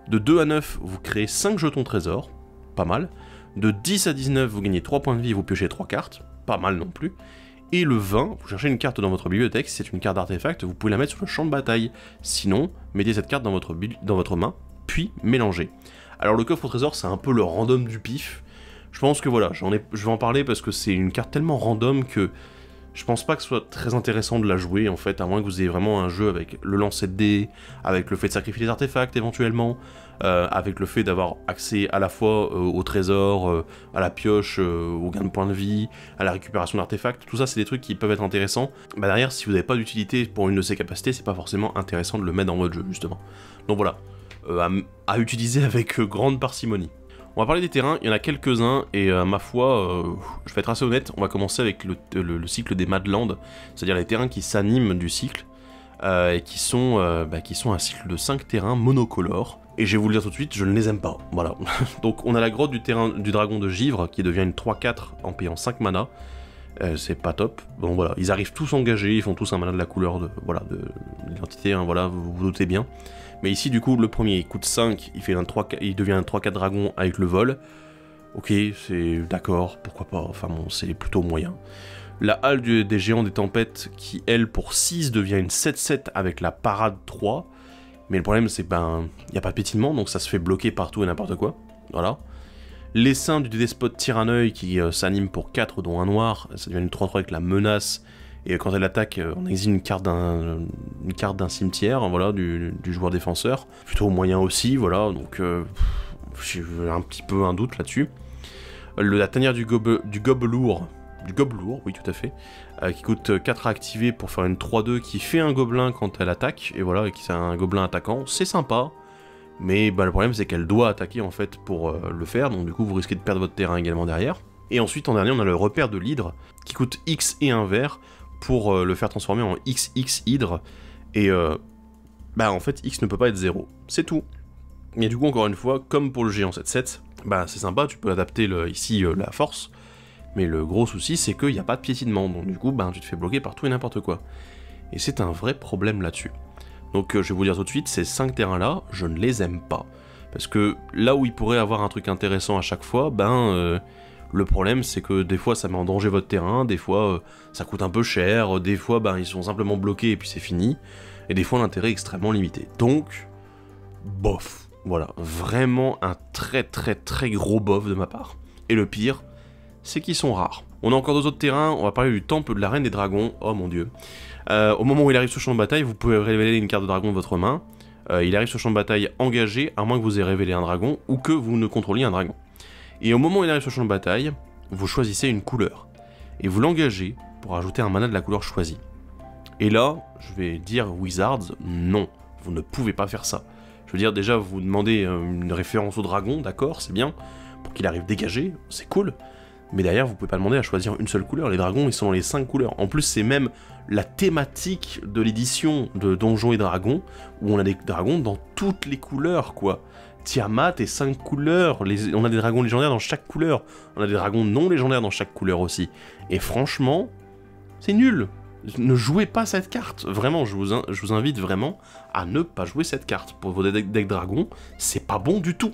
S1: De 2 à 9, vous créez 5 jetons trésor, pas mal. De 10 à 19, vous gagnez 3 points de vie et vous piochez 3 cartes, pas mal non plus. Et le 20, vous cherchez une carte dans votre bibliothèque, si c'est une carte d'artefact, vous pouvez la mettre sur le champ de bataille. Sinon, mettez cette carte dans votre main, puis mélangez. Alors le coffre au trésor, c'est un peu le random du pif. Je pense que voilà, je vais en parler parce que c'est une carte tellement random que je pense pas que ce soit très intéressant de la jouer, en fait, à moins que vous ayez vraiment un jeu avec le lancer de dés, avec le fait de sacrifier les artefacts éventuellement, avec le fait d'avoir accès à la fois au trésor, à la pioche, au gain de points de vie, à la récupération d'artefacts. Tout ça, c'est des trucs qui peuvent être intéressants. Bah derrière, si vous n'avez pas d'utilité pour une de ces capacités, c'est pas forcément intéressant de le mettre dans votre jeu, justement. Donc voilà, à utiliser avec grande parcimonie. On va parler des terrains, il y en a quelques-uns, et ma foi, je vais être assez honnête, on va commencer avec le cycle des Madlands, c'est-à-dire les terrains qui s'animent du cycle, et qui sont un cycle de 5 terrains monocolores. Et je vais vous le dire tout de suite, je ne les aime pas, voilà. Donc on a la grotte du dragon de Givre, qui devient une 3-4 en payant 5 mana, c'est pas top. Bon voilà, ils arrivent tous engagés, ils font tous un mana de la couleur de l'identité, hein, voilà, vous vous doutez bien. Mais ici, du coup, le premier, il coûte 5, il devient un 3-4 dragon avec le vol. Ok, c'est d'accord, pourquoi pas, enfin bon, c'est plutôt moyen. La halle des géants des tempêtes, qui, elle, pour 6, devient une 7-7 avec la parade 3. Mais le problème, c'est ben, il n'y a pas de pétinement, donc ça se fait bloquer partout et n'importe quoi. Voilà. L'essaim du despote Tyranneuil, qui s'anime pour 4, dont un noir, ça devient une 3-3 avec la menace. Et quand elle attaque, on exile une carte d'un cimetière, hein, voilà, du joueur défenseur. Plutôt moyen aussi, voilà, donc j'ai un petit peu un doute là-dessus. La tanière du gobelour, oui tout à fait, qui coûte 4 à activer pour faire une 3-2 qui fait un gobelin quand elle attaque, et voilà, qui c'est un gobelin attaquant, c'est sympa. Mais bah, le problème c'est qu'elle doit attaquer en fait pour le faire, donc du coup vous risquez de perdre votre terrain également derrière. Et ensuite en dernier on a le repère de l'hydre, qui coûte X et un vert, pour le faire transformer en XX hydre, et bah en fait X ne peut pas être 0, c'est tout. Et du coup encore une fois, comme pour le géant 7-7, bah c'est sympa, tu peux adapter ici la force, mais le gros souci c'est qu'il n'y a pas de piétinement, donc du coup bah, tu te fais bloquer par tout et n'importe quoi. Et c'est un vrai problème là-dessus. Donc je vais vous dire tout de suite, ces 5 terrains là, je ne les aime pas. Parce que là où il pourrait avoir un truc intéressant à chaque fois, ben... le problème, c'est que des fois, ça met en danger votre terrain, des fois, ça coûte un peu cher, des fois, ben, ils sont simplement bloqués et puis c'est fini, et des fois, l'intérêt est extrêmement limité. Donc, bof. Voilà, vraiment un très très très gros bof de ma part. Et le pire, c'est qu'ils sont rares. On a encore 2 autres terrains, on va parler du temple de la reine des dragons, oh mon dieu. Au moment où il arrive sur le champ de bataille, vous pouvez révéler une carte de dragon de votre main. Il arrive sur le champ de bataille engagé, à moins que vous ayez révélé un dragon, ou que vous ne contrôliez un dragon. Et au moment où il arrive sur le champ de bataille, vous choisissez une couleur. Et vous l'engagez pour ajouter un mana de la couleur choisie. Et là, je vais dire Wizards, non, vous ne pouvez pas faire ça. Je veux dire, déjà, vous demandez une référence au dragon, d'accord, c'est bien, pour qu'il arrive dégagé, c'est cool. Mais derrière, vous pouvez pas demander à choisir une seule couleur. Les dragons, ils sont dans les 5 couleurs. En plus, c'est même la thématique de l'édition de Donjons et Dragons, où on a des dragons dans toutes les couleurs, quoi. Tiamat et 5 couleurs, on a des dragons légendaires dans chaque couleur, on a des dragons non légendaires dans chaque couleur aussi. Et franchement, c'est nul. Ne jouez pas cette carte, vraiment, je vous invite vraiment à ne pas jouer cette carte. Pour vos decks dragons, c'est pas bon du tout.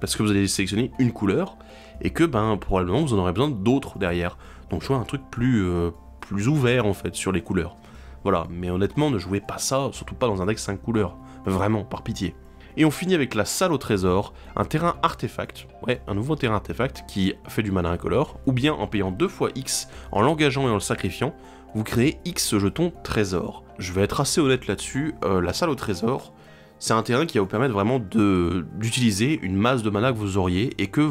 S1: Parce que vous allez sélectionner une couleur, et que ben probablement vous en aurez besoin d'autres derrière. Donc jouez un truc plus ouvert en fait sur les couleurs. Voilà, mais honnêtement, ne jouez pas ça, surtout pas dans un deck 5 couleurs. Vraiment, par pitié. Et on finit avec la salle au trésor, un terrain artefact, ouais, un nouveau terrain artefact qui fait du mana incolore, ou bien en payant 2 fois X, en l'engageant et en le sacrifiant, vous créez X jetons trésor. Je vais être assez honnête là-dessus, la salle au trésor, c'est un terrain qui va vous permettre vraiment d'utiliser une masse de mana que vous auriez et que dont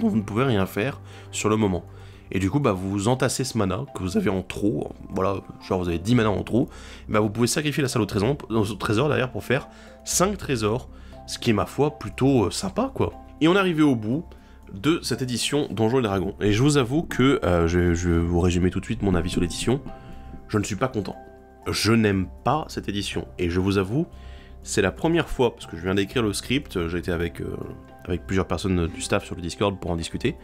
S1: vous ne pouvez rien faire sur le moment. Et du coup, bah, vous entassez ce mana que vous avez en trop, voilà, genre vous avez 10 mana en trop, bah, vous pouvez sacrifier la salle au trésor derrière pour faire 5 trésors, ce qui est ma foi plutôt sympa quoi. Et on est arrivé au bout de cette édition Donjons et Dragons. Et je vous avoue que, je vais vous résumer tout de suite mon avis sur l'édition, je ne suis pas content. je n'aime pas cette édition. Et je vous avoue, c'est la première fois, parce que je viens d'écrire le script, j'ai été avec plusieurs personnes du staff sur le Discord pour en discuter,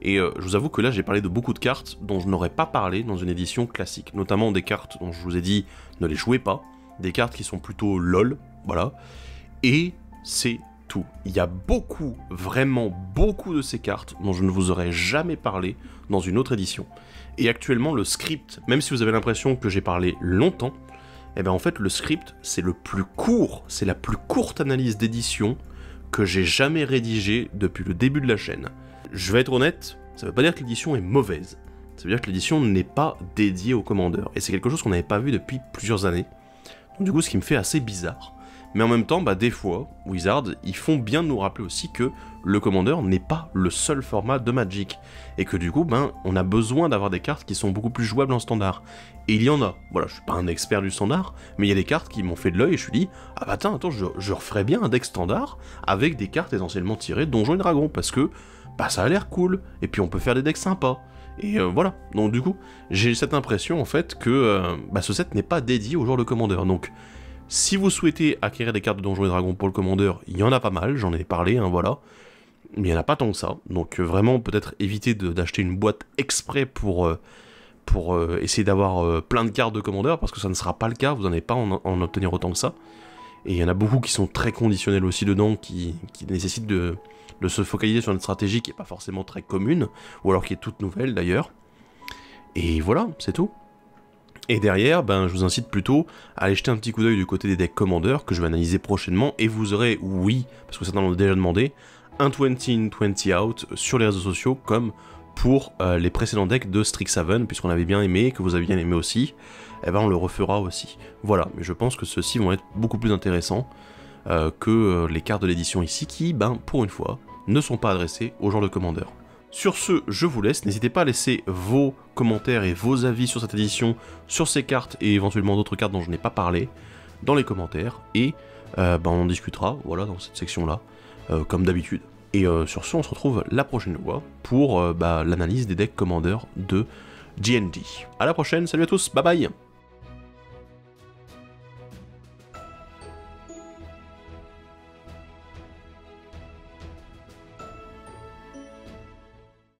S1: et je vous avoue que là j'ai parlé de beaucoup de cartes dont je n'aurais pas parlé dans une édition classique, notamment des cartes dont je vous ai dit ne les jouez pas, des cartes qui sont plutôt LOL, voilà, et c'est tout. Il y a beaucoup, vraiment beaucoup de ces cartes dont je ne vous aurais jamais parlé dans une autre édition. Et actuellement, le script, même si vous avez l'impression que j'ai parlé longtemps, eh bien en fait, le script, c'est le plus court, c'est la plus courte analyse d'édition que j'ai jamais rédigée depuis le début de la chaîne. Je vais être honnête, ça veut pas dire que l'édition est mauvaise. Ça veut dire que l'édition n'est pas dédiée au commandeur. Et c'est quelque chose qu'on n'avait pas vu depuis plusieurs années. Donc du coup, ce qui me fait assez bizarre. Mais en même temps, bah, des fois, Wizards, ils font bien de nous rappeler aussi que le commandeur n'est pas le seul format de Magic. Et que du coup, ben, on a besoin d'avoir des cartes qui sont beaucoup plus jouables en standard. Et il y en a. Voilà, je suis pas un expert du standard, mais il y a des cartes qui m'ont fait de l'œil et je me suis dit, ah bah attends, je referais bien un deck standard avec des cartes essentiellement tirées de Donjons et Dragons, parce que bah, ça a l'air cool, et puis on peut faire des decks sympas. Et voilà, donc du coup, j'ai cette impression en fait que bah, ce set n'est pas dédié au joueur de commandeur. Donc, si vous souhaitez acquérir des cartes de Donjons et Dragons pour le commandeur, il y en a pas mal, j'en ai parlé, hein, voilà. Mais il n'y en a pas tant que ça, donc vraiment peut-être éviter d'acheter une boîte exprès pour essayer d'avoir plein de cartes de commandeur, parce que ça ne sera pas le cas, vous n'allez pas en obtenir autant que ça. Et il y en a beaucoup qui sont très conditionnels aussi dedans, qui nécessitent de se focaliser sur une stratégie qui n'est pas forcément très commune, ou alors qui est toute nouvelle d'ailleurs. Et voilà, c'est tout. Et derrière, ben, je vous incite plutôt à aller jeter un petit coup d'œil du côté des decks commandeurs que je vais analyser prochainement, et vous aurez, oui, parce que certains l'ont déjà demandé, un 20 in, 20 out sur les réseaux sociaux, comme pour les précédents decks de Strixhaven, puisqu'on avait bien aimé, que vous avez bien aimé aussi, eh ben on le refera aussi. Voilà, mais je pense que ceux-ci vont être beaucoup plus intéressants que les cartes de l'édition ici, qui, ben, pour une fois, ne sont pas adressées aux joueurs de commandeur. Sur ce, je vous laisse, n'hésitez pas à laisser vos commentaires et vos avis sur cette édition, sur ces cartes et éventuellement d'autres cartes dont je n'ai pas parlé, dans les commentaires, et ben, on en discutera, voilà, dans cette section-là, comme d'habitude. Et sur ce, on se retrouve la prochaine fois pour bah, l'analyse des decks commandeurs de D&D. A la prochaine, salut à tous, bye bye.